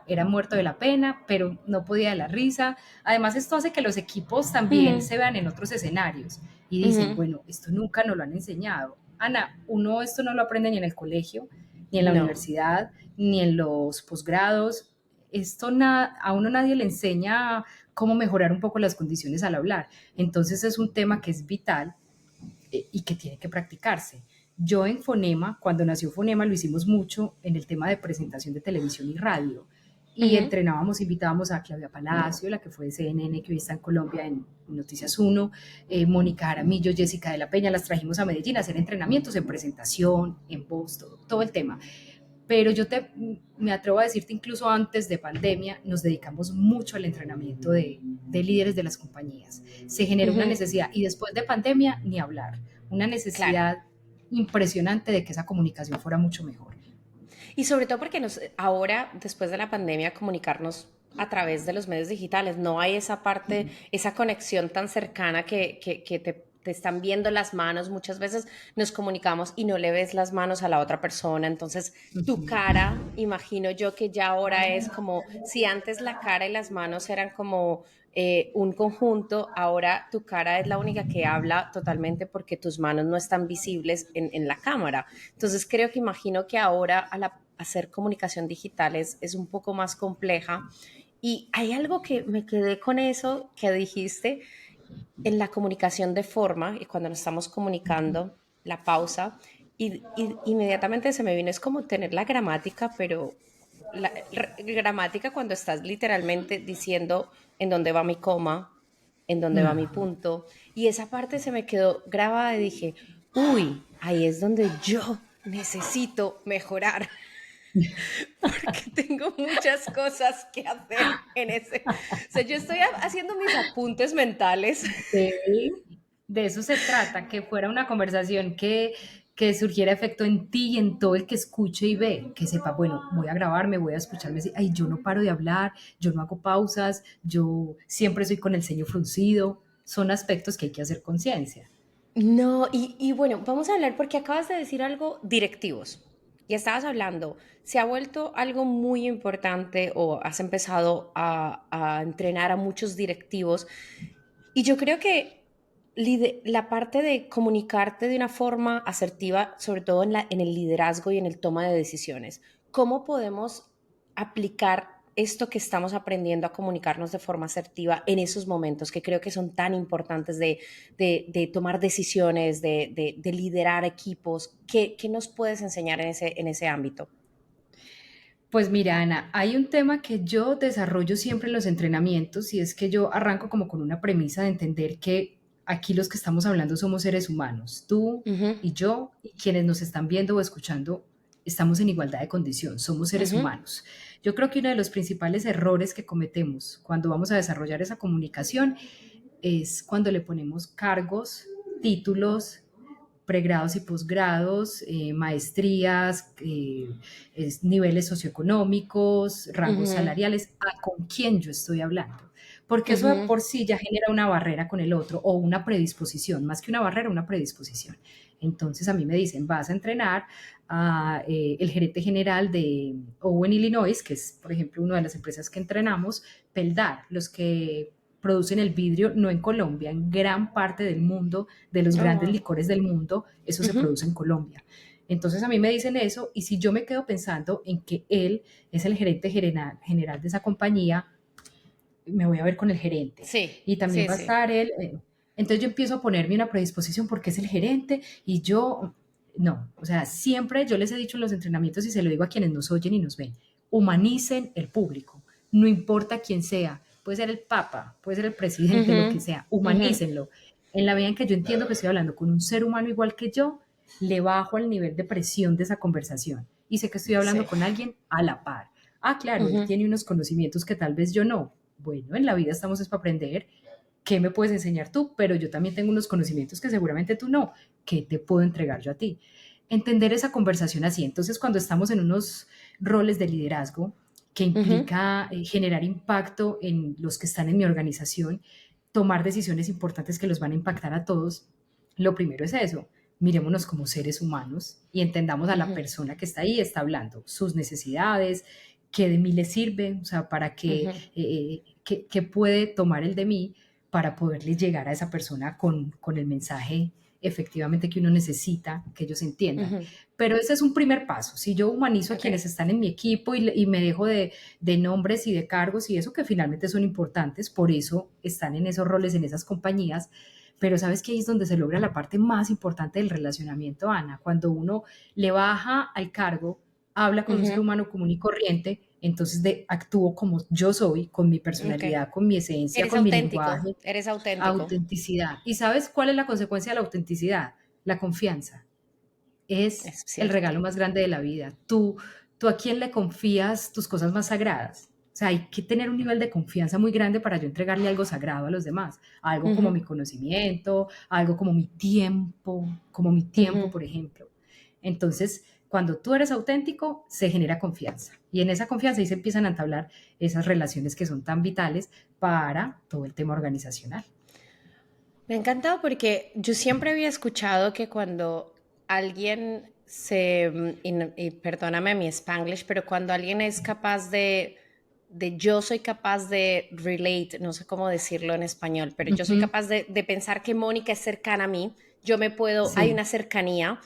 era muerto de la pena, pero no podía de la risa. Además, esto hace que los equipos también Ujú, se vean en otros escenarios y dicen, ujú. bueno, esto nunca nos lo han enseñado. Ana, uno esto no lo aprende ni en el colegio, ni en la No. universidad, ni en los posgrados. A uno nadie le enseña cómo mejorar un poco las condiciones al hablar. Entonces es un tema que es vital y que tiene que practicarse. Yo en Fonema, cuando nació Fonema, lo hicimos mucho en el tema de presentación de televisión y radio. Y Ujú. entrenábamos, invitábamos a Claudia Palacio, la que fue de CNN, que hoy está en Colombia en Noticias 1, Mónica Jaramillo, Jessica de la Peña, las trajimos a Medellín a hacer entrenamientos en presentación, en voz, todo el tema. Pero me atrevo a decirte, incluso antes de pandemia, nos dedicamos mucho al entrenamiento de líderes de las compañías. Se generó una Ujú. necesidad y después de pandemia, ni hablar, una Claro. necesidad impresionante de que esa comunicación fuera mucho mejor. Y sobre todo porque ahora, después de la pandemia, comunicarnos a través de los medios digitales, no hay esa parte, esa conexión tan cercana que te están viendo las manos. Muchas veces nos comunicamos y no le ves las manos a la otra persona. Entonces, tu cara, imagino yo que ya ahora es como, si antes la cara y las manos eran como un conjunto, ahora tu cara es la única que habla totalmente porque tus manos no están visibles en la cámara. Entonces creo que imagino que ahora hacer comunicación digital es un poco más compleja. Y hay algo que me quedé con eso que dijiste en la comunicación de forma y cuando nos estamos comunicando, la pausa, y inmediatamente se me vino, es como tener la gramática, pero la gramática cuando estás literalmente diciendo en dónde va mi coma, en dónde va mi punto, y esa parte se me quedó grabada y dije, uy, ahí es donde yo necesito mejorar, porque tengo muchas cosas que hacer en ese. O sea, yo estoy haciendo mis apuntes mentales. Sí, de eso se trata, que fuera una conversación que surgiera efecto en ti y en todo el que escuche y ve, que sepa, bueno, voy a grabarme, voy a escucharme, ay, yo no paro de hablar, yo no hago pausas, yo siempre soy con el ceño fruncido, son aspectos que hay que hacer conciencia. No, y bueno, vamos a hablar porque acabas de decir algo directivos. Ya estabas hablando, se ha vuelto algo muy importante o has empezado a entrenar a muchos directivos y yo creo que la parte de comunicarte de una forma asertiva, sobre todo en el liderazgo y en el toma de decisiones, ¿cómo podemos aplicar esto que estamos aprendiendo a comunicarnos de forma asertiva en esos momentos que creo que son tan importantes de tomar decisiones, de liderar equipos? ¿Qué nos puedes enseñar en ese ámbito? Pues mira, Ana, hay un tema que yo desarrollo siempre en los entrenamientos y es que yo arranco como con una premisa de entender que aquí los que estamos hablando somos seres humanos, tú Ujú, y yo, y quienes nos están viendo o escuchando, estamos en igualdad de condición, somos seres ujú, humanos. Yo creo que uno de los principales errores que cometemos cuando vamos a desarrollar esa comunicación es cuando le ponemos cargos, títulos, pregrados y posgrados, maestrías, niveles socioeconómicos, rangos ujú, salariales, a con quién yo estoy hablando. Porque eso de ujú, por sí ya genera una barrera con el otro o una predisposición, más que una barrera, una predisposición. Entonces a mí me dicen, vas a entrenar a el gerente general de Owen, Illinois, que es, por ejemplo, una de las empresas que entrenamos, Peldar, los que producen el vidrio, no en Colombia, en gran parte del mundo, de los oh, grandes wow, licores del mundo, eso se ujú, produce en Colombia. Entonces a mí me dicen eso y si yo me quedo pensando en que él es el gerente general de esa compañía, me voy a ver con el gerente sí, y también sí, va a sí. estar él. Entonces yo empiezo a ponerme una predisposición porque es el gerente y yo, no, o sea, siempre yo les he dicho en los entrenamientos y se lo digo a quienes nos oyen y nos ven, humanicen el público, no importa quién sea, puede ser el papa, puede ser el presidente, Ujú, lo que sea, ujú, humanícenlo. En la medida en que yo entiendo que estoy hablando con un ser humano igual que yo, le bajo el nivel de presión de esa conversación y sé que estoy hablando sí. con alguien a la par. Ah, claro, él Ujú, tiene unos conocimientos que tal vez yo no. Bueno, en la vida estamos es para aprender. ¿Qué me puedes enseñar tú? Pero yo también tengo unos conocimientos que seguramente tú no. ¿Qué te puedo entregar yo a ti? Entender esa conversación así. Entonces, cuando estamos en unos roles de liderazgo que ujú, implica generar impacto en los que están en mi organización, tomar decisiones importantes que los van a impactar a todos, lo primero es eso. Mirémonos como seres humanos y entendamos a la ujú, persona que está ahí, está hablando, sus necesidades, qué de mí le sirve, o sea, para ujú, qué puede tomar el de mí para poderle llegar a esa persona con el mensaje efectivamente que uno necesita, que ellos entiendan. ujú. Pero ese es un primer paso. Si yo humanizo a quienes Ok. están en mi equipo y me dejo de nombres y de cargos y eso que finalmente son importantes, por eso están en esos roles, en esas compañías, pero sabes que ahí es donde se logra la parte más importante del relacionamiento, Ana, cuando uno le baja al cargo, habla con un ser Ujú, humano común y corriente, entonces actúo como yo soy, con mi ok. personalidad, con mi esencia, Eres con mi auténtico, lenguaje, eres auténtico. autenticidad. ¿Y sabes cuál es la consecuencia de la autenticidad? La confianza. Es Es el cierto. regalo más grande de la vida. Tú a quién le confías tus cosas más sagradas. O sea, hay que tener un nivel de confianza muy grande para yo entregarle algo sagrado a los demás. Algo como Ujú, mi conocimiento, algo como mi tiempo, ujú. por ejemplo. Entonces, cuando tú eres auténtico, se genera confianza. Y en esa confianza ahí se empiezan a entablar esas relaciones que son tan vitales para todo el tema organizacional. Me ha encantado porque yo siempre había escuchado que cuando alguien y perdóname mi Spanglish, pero cuando alguien es capaz de yo soy capaz de relate, no sé cómo decirlo en español, pero yo soy Ujú. capaz de pensar que Mónica es cercana a mí, yo me puedo, hay Sí. una cercanía,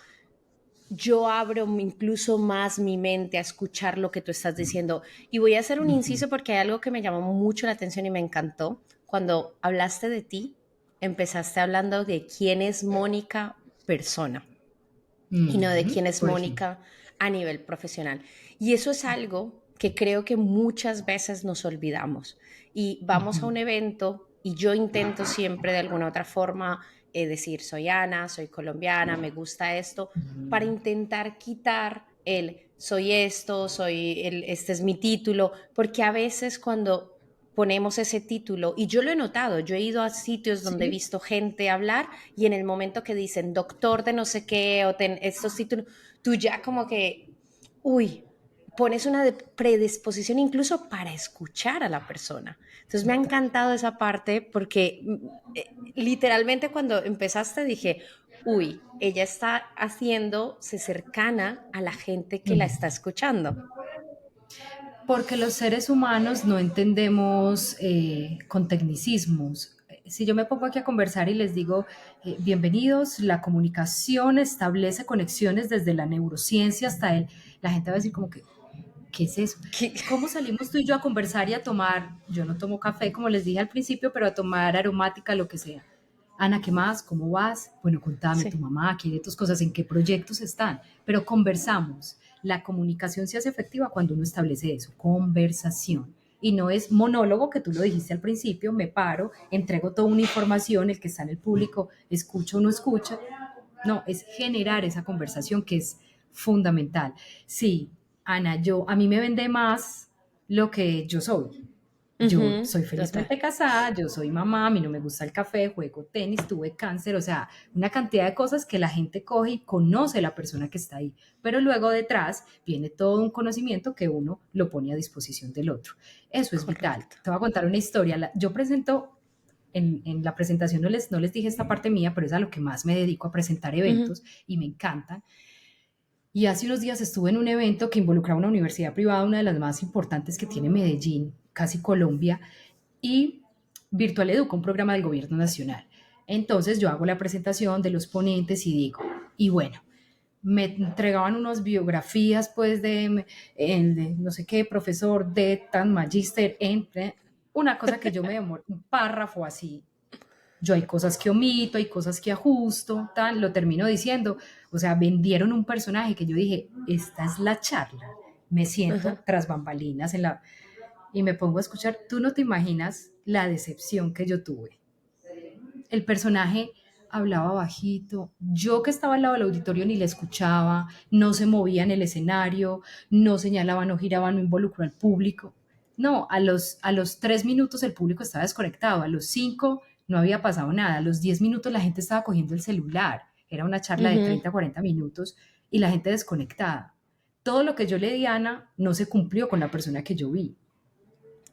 yo abro incluso más mi mente a escuchar lo que tú estás diciendo. Y voy a hacer un Ujú. inciso porque hay algo que me llamó mucho la atención y me encantó. Cuando hablaste de ti, empezaste hablando de quién es Mónica persona y no de Ujú. quién es Por ejemplo. Mónica a nivel profesional. Y eso es algo que creo que muchas veces nos olvidamos. Y vamos a Ujú. un evento y yo intento siempre de alguna otra forma decir, soy Ana, soy colombiana, me gusta esto, para Ujú. intentar quitar el soy esto, este es mi título, porque a veces cuando ponemos ese título, y yo lo he notado, yo he ido a sitios donde he Sí. visto gente hablar y en el momento que dicen doctor de no sé qué o estos títulos, tú ya como que, uy, pones una predisposición incluso para escuchar a la persona. Entonces me ha Total. encantado esa parte porque literalmente cuando empezaste dije, uy, ella está haciéndose cercana a la gente que la Ujú. está escuchando. Porque los seres humanos no entendemos con tecnicismos. Si yo me pongo aquí a conversar y les digo, bienvenidos, la comunicación establece conexiones desde la neurociencia hasta la gente va a decir como que, ¿qué es eso? ¿Cómo salimos tú y yo a conversar y a tomar? Yo no tomo café, como les dije al principio, pero a tomar aromática, lo que sea. Ana, ¿qué más? ¿Cómo vas? Bueno, contame, tu Sí, mamá, ¿qué de tus cosas? ¿En qué proyectos están? Pero conversamos. La comunicación se hace efectiva cuando uno establece eso, conversación. Y no es monólogo, que tú lo dijiste al principio, me paro, entrego toda una información, el que está en el público escucha o no escucha. No, es generar esa conversación que es fundamental. Sí, Ana, a mí me vende más lo que yo soy. Yo ujú, soy total. felizmente casada, yo soy mamá, a mí no me gusta el café, juego tenis, tuve cáncer, o sea, una cantidad de cosas que la gente coge y conoce a la persona que está ahí. Pero luego detrás viene todo un conocimiento que uno lo pone a disposición del otro. Eso es vital. Correcto. Te voy a contar una historia. Yo presento en la presentación no les dije esta parte mía, pero es a lo que más me dedico a presentar Ujú, eventos y me encantan. Y hace unos días estuve en un evento que involucraba una universidad privada, una de las más importantes que tiene Medellín, casi Colombia, y Virtual Educa, un programa del gobierno nacional. Entonces yo hago la presentación de los ponentes y digo, y bueno, me entregaban unas biografías pues de no sé qué, profesor de tan magíster en una cosa que yo me demoro, un párrafo así. Yo hay cosas que omito, hay cosas que ajusto, tal, lo termino diciendo. O sea, vendieron un personaje que yo dije, esta es la charla. Me siento ajá. tras bambalinas y me pongo a escuchar. Tú no te imaginas la decepción que yo tuve. El personaje hablaba bajito. Yo que estaba al lado del auditorio ni le escuchaba, no se movía en el escenario, no señalaba, no giraba, no involucró al público. No, a los 3 minutos el público estaba desconectado, a los 5 no había pasado nada, a los 10 minutos la gente estaba cogiendo el celular, era una charla de Ujú. 30, 40 minutos y la gente desconectada. Todo lo que yo le di a Ana no se cumplió con la persona que yo vi.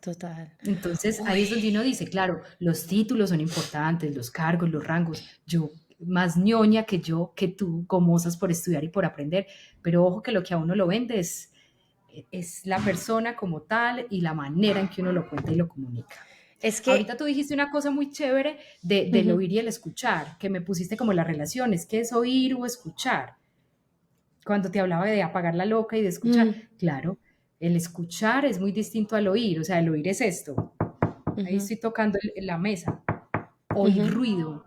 Total. Entonces Uy, ahí es donde uno dice, claro, los títulos son importantes, los cargos, los rangos, yo más ñoña que yo, que tú, gomosas por estudiar y por aprender, pero ojo que lo que a uno lo vende es la persona como tal y la manera en que uno lo cuenta y lo comunica. es Ahorita que, tú dijiste una cosa muy chévere del ujú, oír y el escuchar, que me pusiste como las relaciones, ¿qué es oír o escuchar? Cuando te hablaba de apagar la loca y de escuchar, mm, claro, el escuchar es muy distinto al oír, o sea, el oír es esto, ahí ujú, estoy tocando la mesa, oír ujú, ruido,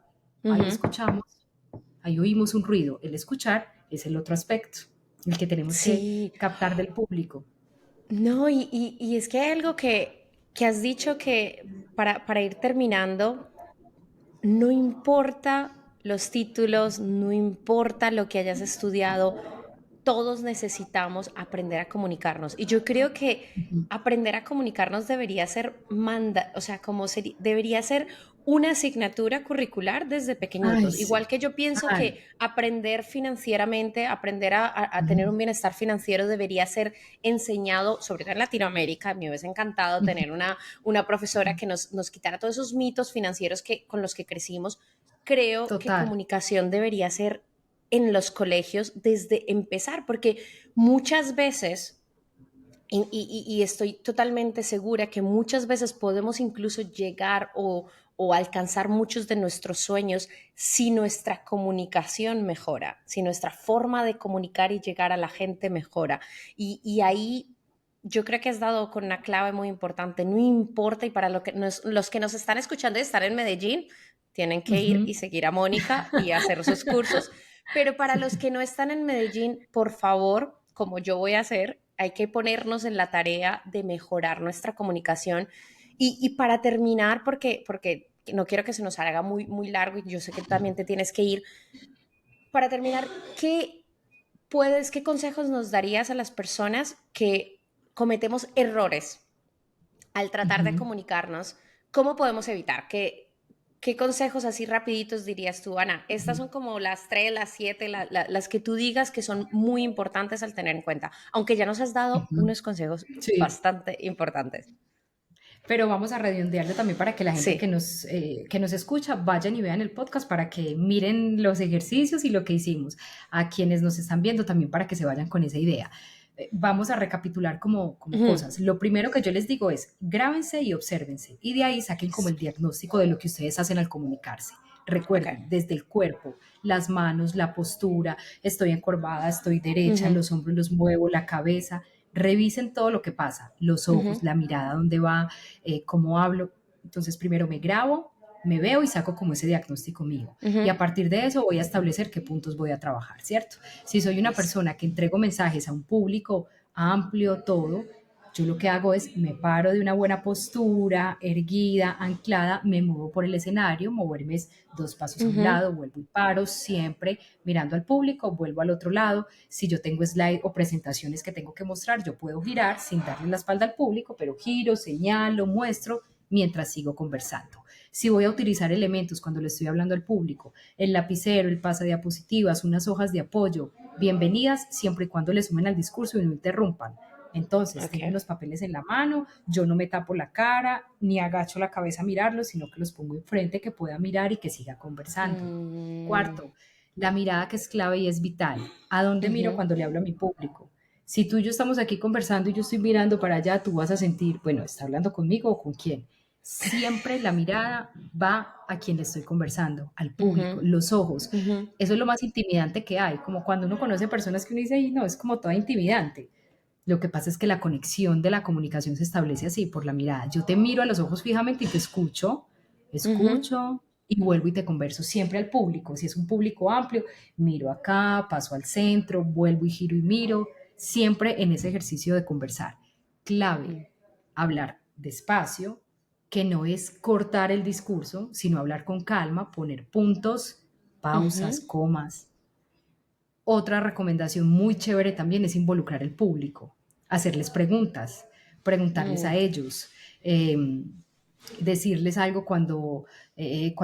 ahí ujú. escuchamos, ahí oímos un ruido, el escuchar es el otro aspecto, el que tenemos que Sí, captar del público. no, y es que hay algo que has dicho que para ir terminando, no importa los títulos, no importa lo que hayas estudiado, todos necesitamos aprender a comunicarnos. Y yo creo que Ujú. aprender a comunicarnos debería ser o sea, debería ser una asignatura curricular desde Ay, pequeñitos. sí. Igual que yo pienso Ay. que aprender financieramente, aprender a tener Ujú, un bienestar financiero debería ser enseñado, sobre todo en Latinoamérica. Me hubiese encantado ujú, tener una profesora que nos quitara todos esos mitos financieros con los que crecimos. Creo que total. comunicación debería ser en los colegios desde empezar, porque muchas veces, y estoy totalmente segura que muchas veces podemos incluso llegar o alcanzar muchos de nuestros sueños si nuestra comunicación mejora, si nuestra forma de comunicar y llegar a la gente mejora. Y ahí yo creo que has dado con una clave muy importante. No importa, y para los que nos están escuchando y están en Medellín, tienen que ir Ujú. y seguir a Mónica y hacer sus cursos. Pero para los que no están en Medellín, por favor, como yo voy a hacer, hay que ponernos en la tarea de mejorar nuestra comunicación. Y para terminar, porque no quiero que se nos haga muy largo y yo sé que también te tienes que ir, para terminar, qué consejos nos darías a las personas que cometemos errores al tratar de Ujú. comunicarnos? ¿Cómo podemos evitar? ¿Qué consejos así rapiditos dirías tú, Ana? Estas son como las 3, las 7, las que tú digas que son muy importantes al tener en cuenta, aunque ya nos has dado Ujú. unos consejos Sí, bastante importantes. pero vamos a redondearlo también para que la gente Sí. que nos escucha vayan y vean el podcast para que miren los ejercicios y lo que hicimos. A quienes nos están viendo también para que se vayan con esa idea. Vamos a recapitular como Ujú. cosas. Lo primero que yo les digo es grábense y obsérvense y de ahí saquen como el diagnóstico de lo que ustedes hacen al comunicarse. Ok. Recuerden, desde el cuerpo, las manos, la postura, estoy encorvada, estoy derecha, Ujú, los hombros los muevo, la cabeza, revisen todo lo que pasa, los ujú, ojos, la mirada, dónde va, cómo hablo. Entonces primero me grabo, me veo y saco como ese diagnóstico mío. Y ujú. a partir de eso voy a establecer qué puntos voy a trabajar, ¿cierto? Si soy una Listo. persona que entrego mensajes a un público amplio, todo, yo lo que hago es me paro de una buena postura, erguida, anclada, me muevo por el escenario, moverme es 2 pasos a un Ujú. lado, vuelvo y paro, siempre mirando al público, vuelvo al otro lado. Si yo tengo slide o presentaciones que tengo que mostrar, yo puedo girar sin darle la espalda al público, pero giro, señalo, muestro mientras sigo conversando. Si voy a utilizar elementos cuando le estoy hablando al público, el lapicero, el pasadiapositivas, unas hojas de apoyo, bienvenidas siempre y cuando le sumen al discurso y no interrumpan. Entonces, Ok. tengo los papeles en la mano, yo no me tapo la cara, ni agacho la cabeza a mirarlos, sino que los pongo enfrente, que pueda mirar y que siga conversando. Mm, Cuarto, la mirada que es clave y es vital. ¿A dónde miro ujú, cuando le hablo a mi público? Si tú y yo estamos aquí conversando y yo estoy mirando para allá, tú vas a sentir, bueno, ¿está hablando conmigo o con quién? Siempre la mirada va a quien le estoy conversando, al ujú, público, los ojos. ujú. Eso es lo más intimidante que hay, como cuando uno conoce personas que uno dice, y no, es como toda intimidante. Lo que pasa es que la conexión de la comunicación se establece así, por la mirada. Yo te miro a los ojos fijamente y te escucho, Ujú. escucho y vuelvo y te converso siempre al público. Si es un público amplio, miro acá, paso al centro, vuelvo y giro y miro, siempre en ese ejercicio de conversar. Clave, Mm. hablar despacio, que no es cortar el discurso, sino hablar con calma, poner puntos pausas, Ujú, comas. Otra recomendación muy chévere también es involucrar al público, hacerles preguntas, preguntarles a mm, ellos, eh, decirles algo cuando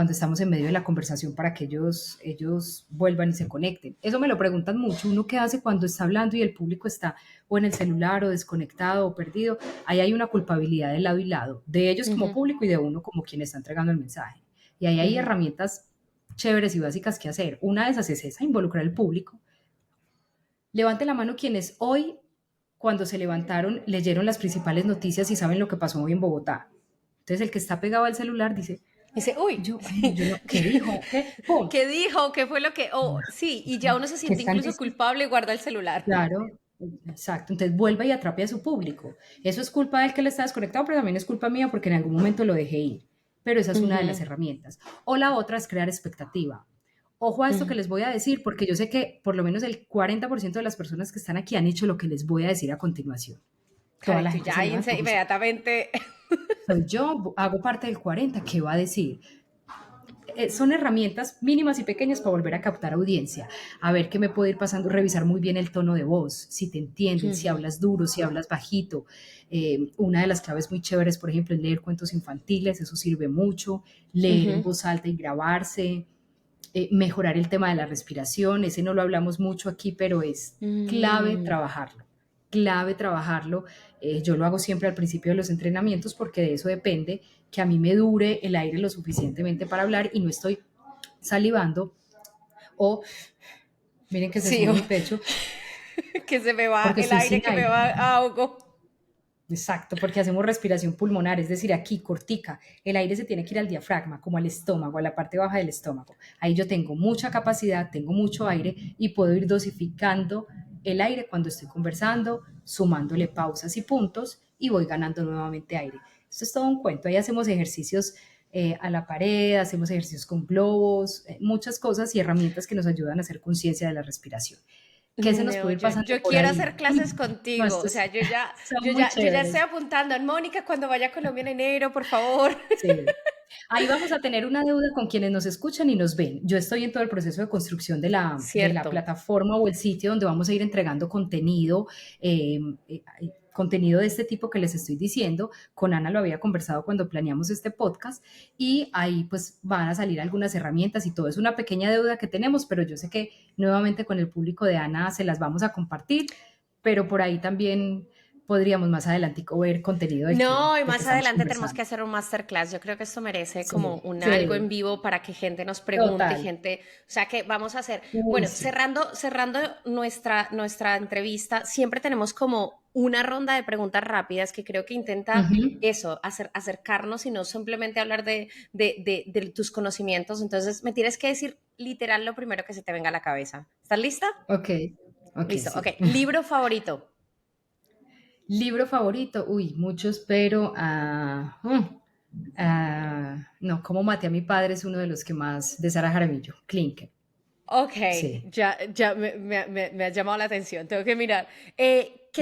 estamos en medio de la conversación para que ellos vuelvan y se conecten. Eso me lo preguntan mucho. ¿Uno qué hace cuando está hablando y el público está o en el celular o desconectado o perdido? Ahí hay una culpabilidad de lado y lado, de ellos como ujú, público y de uno como quien está entregando el mensaje. Y ahí hay ujú. herramientas chéveres y básicas que hacer. Una de esas es esa, involucrar al público. Levante la mano quienes hoy, cuando se levantaron, leyeron las principales noticias y saben lo que pasó hoy en Bogotá. Entonces, el que está pegado al celular dice, Dice, uy, yo, ay, no, sí. yo no, ¿qué dijo? ¿Qué? ¡Pum! ¿Qué dijo? ¿Qué fue lo que...? Oh, sí, y ya uno se ¿Qué siente están incluso diciendo? culpable y guarda el celular. Claro, exacto. Entonces, vuelva y atrape a su público. Eso es culpa del que le está desconectado, pero también es culpa mía porque en algún momento lo dejé ir. Pero esa es una de las Ujú, herramientas. O la otra es crear expectativa. Ojo a esto ujú. que les voy a decir, porque yo sé que por lo menos el 40% de las personas que están aquí han hecho lo que les voy a decir a continuación. Claro, Toda y la tú gente ya se ahí levanta y dice, inmediatamente... soy yo, hago parte del 40, ¿qué va a decir? Son herramientas mínimas y pequeñas para volver a captar audiencia, a ver qué me puede ir pasando, revisar muy bien el tono de voz, si te entienden, si Ujú, hablas duro, si hablas bajito. Una de las claves muy chéveres, por ejemplo, es leer cuentos infantiles, eso sirve mucho, leer en ujú. voz alta y grabarse, mejorar el tema de la respiración, ese no lo hablamos mucho aquí, pero es clave Mm, trabajarlo, clave trabajarlo. Yo lo hago siempre al principio de los entrenamientos porque de eso depende que a mí me dure el aire lo suficientemente para hablar y no estoy salivando o, miren que se sí, sube mi pecho, que se me va porque el estoy aire, sin que me aire. va a ahogo. Exacto, porque hacemos respiración pulmonar, es decir, aquí cortica, el aire se tiene que ir al diafragma, como al estómago, a la parte baja del estómago. Ahí yo tengo mucha capacidad, tengo mucho aire y puedo ir dosificando el aire cuando estoy conversando, sumándole pausas y puntos y voy ganando nuevamente aire. Esto es todo un cuento. Ahí hacemos ejercicios a la pared, hacemos ejercicios con globos, muchas cosas y herramientas que nos ayudan a hacer conciencia de la respiración. ¿Qué se nos No, puede ir pasando yo por quiero ahí? hacer clases No, contigo. O estos sea, son muy yo ya estoy chéveres. apuntando en Mónica cuando vaya a Colombia en enero, por favor. Sí. Ahí vamos a tener una deuda con quienes nos escuchan y nos ven. Yo estoy en todo el proceso de construcción de la Cierto. plataforma o el sitio donde vamos a ir entregando contenido de este tipo que les estoy diciendo. Con Ana lo había conversado cuando planeamos este podcast y ahí pues van a salir algunas herramientas y todo. Es una pequeña deuda que tenemos, pero yo sé que nuevamente con el público de Ana se las vamos a compartir, pero por ahí también podríamos más adelante ver contenido No, y del que más estamos adelante tenemos que conversando. hacer un masterclass. Yo creo que esto merece como Sí, un algo en sí, vivo para que gente nos pregunte, total. gente, o sea que vamos a hacer, Uy, bueno, sí. cerrando nuestra entrevista, siempre tenemos como una ronda de preguntas rápidas que creo que intenta Ujú. eso, acercarnos y no simplemente hablar de tus conocimientos. Entonces, me tienes que decir literal lo primero que se te venga a la cabeza. ¿Estás lista? Ok, ok, Listo, ok. sí. Libro favorito. Libro favorito, uy, muchos, pero no, Cómo maté a mi padre es uno de los que más, de Sara Jaramillo, Klinke, Ok, sí, ya me ha llamado la atención, tengo que mirar.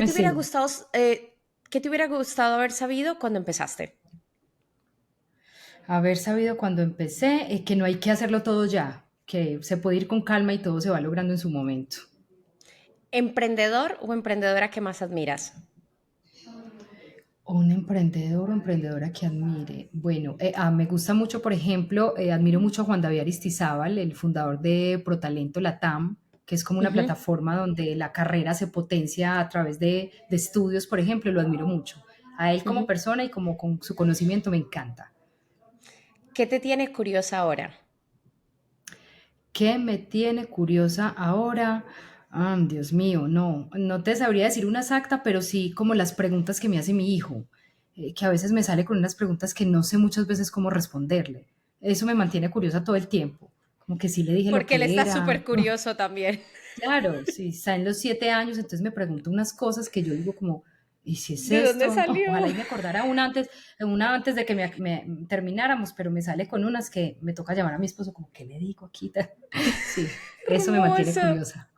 sí. ¿Qué te hubiera gustado haber sabido cuando empezaste? Haber sabido cuando empecé que no hay que hacerlo todo ya, que se puede ir con calma y todo se va logrando en su momento. ¿Emprendedor o emprendedora que más admiras? Un emprendedor o emprendedora que admire. Bueno, me gusta mucho, por ejemplo, admiro mucho a Juan David Aristizábal, el fundador de Protalento Latam, que es como una Ujú. plataforma donde la carrera se potencia a través de estudios, por ejemplo, lo admiro mucho. A él como Ujú. persona y como con su conocimiento me encanta. ¿Qué te tiene curiosa ahora? ¿Qué me tiene curiosa ahora? Dios mío, no te sabría decir una exacta, pero sí como las preguntas que me hace mi hijo, que a veces me sale con unas preguntas que no sé muchas veces cómo responderle. Eso me mantiene curiosa todo el tiempo, como que sí le dije lo Porque él que está era. súper curioso también. Claro, sí, está en los 7 años, entonces me pregunto unas cosas que yo digo como, ¿y si es ¿De dónde esto? salió? Ojalá y me acordara una antes de que me termináramos, pero me sale con unas que me toca llamar a mi esposo como, ¿qué le digo aquí? Sí, eso me mantiene Hermoso. curiosa.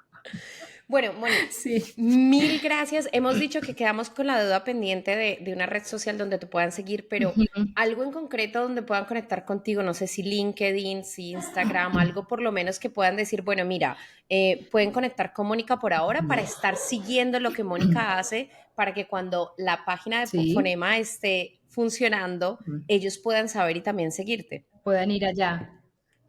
Bueno, Moni, Sí. mil gracias. Hemos dicho que quedamos con la deuda pendiente de una red social donde te puedan seguir, pero Ujú. algo en concreto donde puedan conectar contigo, no sé si LinkedIn, si Instagram, algo por lo menos que puedan decir, bueno, mira, pueden conectar con Mónica por ahora para estar siguiendo lo que Mónica hace, para que cuando la página de Sí, Fonema esté funcionando, ellos puedan saber y también seguirte. puedan ir allá.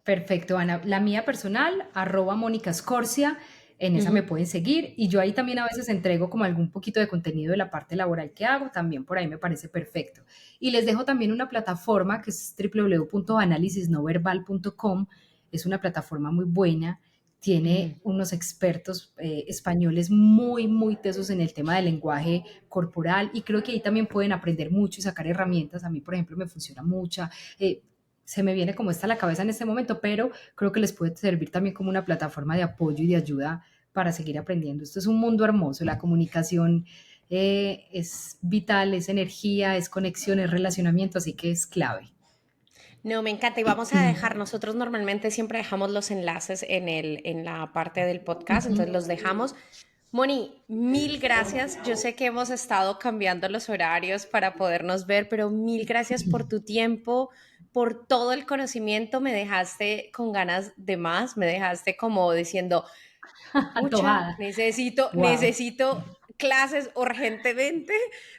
Perfecto, Ana. La mía personal, @Mónica Scorcia, en esa me Ujú. pueden seguir y yo ahí también a veces entrego como algún poquito de contenido de la parte laboral que hago, también por ahí me parece perfecto. Y les dejo también una plataforma que es www.analisisnoverbal.com, es una plataforma muy buena, Mm. tiene unos expertos españoles muy, muy tesos en el tema del lenguaje corporal y creo que ahí también pueden aprender mucho y sacar herramientas. A mí, por ejemplo, me funciona mucho. eh, Se me viene como esta a la cabeza en este momento, pero creo que les puede servir también como una plataforma de apoyo y de ayuda para seguir aprendiendo. Esto es un mundo hermoso, la comunicación es vital, es energía, es conexión, es relacionamiento, así que es clave. No, me encanta y vamos a dejar, nosotros normalmente siempre dejamos los enlaces en la parte del podcast, entonces los dejamos. Moni, mil gracias. Yo sé que hemos estado cambiando los horarios para podernos ver, pero mil gracias por tu tiempo, por todo el conocimiento. Me dejaste con ganas de más, me dejaste como diciendo, pucha, Antojada. Wow. necesito clases urgentemente,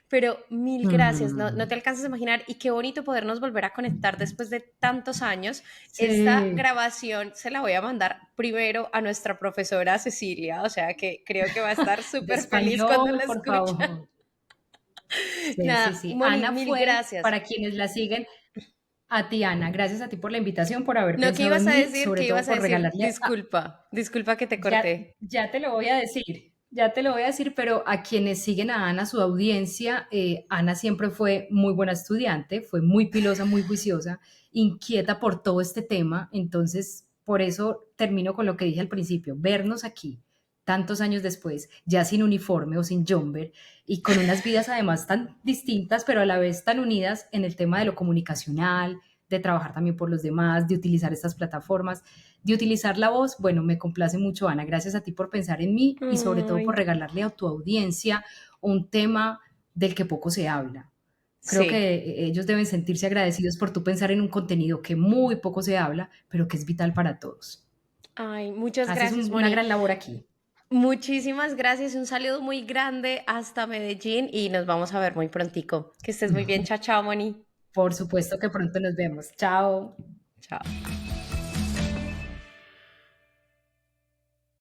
pero mil gracias, no te alcanzas a imaginar y qué bonito podernos volver a conectar después de tantos años. Esta Sí, grabación se la voy a mandar primero a nuestra profesora Cecilia, o sea que creo que va a estar de súper feliz cuando español, la por escucha. favor. Sí, sí, Nada, sí. Moni, Ana mil fue, gracias. para quienes la siguen, a ti, Ana. Gracias a ti por la invitación, por haber No, ¿qué pensado ibas en a mí, decir? sobre ¿Qué todo ibas a por decir? regalarle. Disculpa que te Ya, corté. ya te lo voy a decir, ya te lo voy a decir, pero a quienes siguen a Ana, su audiencia, Ana siempre fue muy buena estudiante, fue muy pilosa, muy juiciosa, inquieta por todo este tema, entonces por eso termino con lo que dije al principio, vernos aquí tantos años después, ya sin uniforme o sin jumper, y con unas vidas además tan distintas, pero a la vez tan unidas en el tema de lo comunicacional, de trabajar también por los demás, de utilizar estas plataformas, de utilizar la voz. Bueno, me complace mucho, Ana. Gracias a ti por pensar en mí y sobre todo por Ay, regalarle a tu audiencia un tema del que poco se habla. Creo sí. que ellos deben sentirse agradecidos por tu pensar en un contenido que muy poco se habla, pero que es vital para todos. Ay, muchas Haces gracias, una Moni. gran labor aquí. Muchísimas gracias, un saludo muy grande hasta Medellín y nos vamos a ver muy prontico. Que estés muy bien, chao, chao, Moni. Por supuesto que pronto nos vemos. Chao. Chao.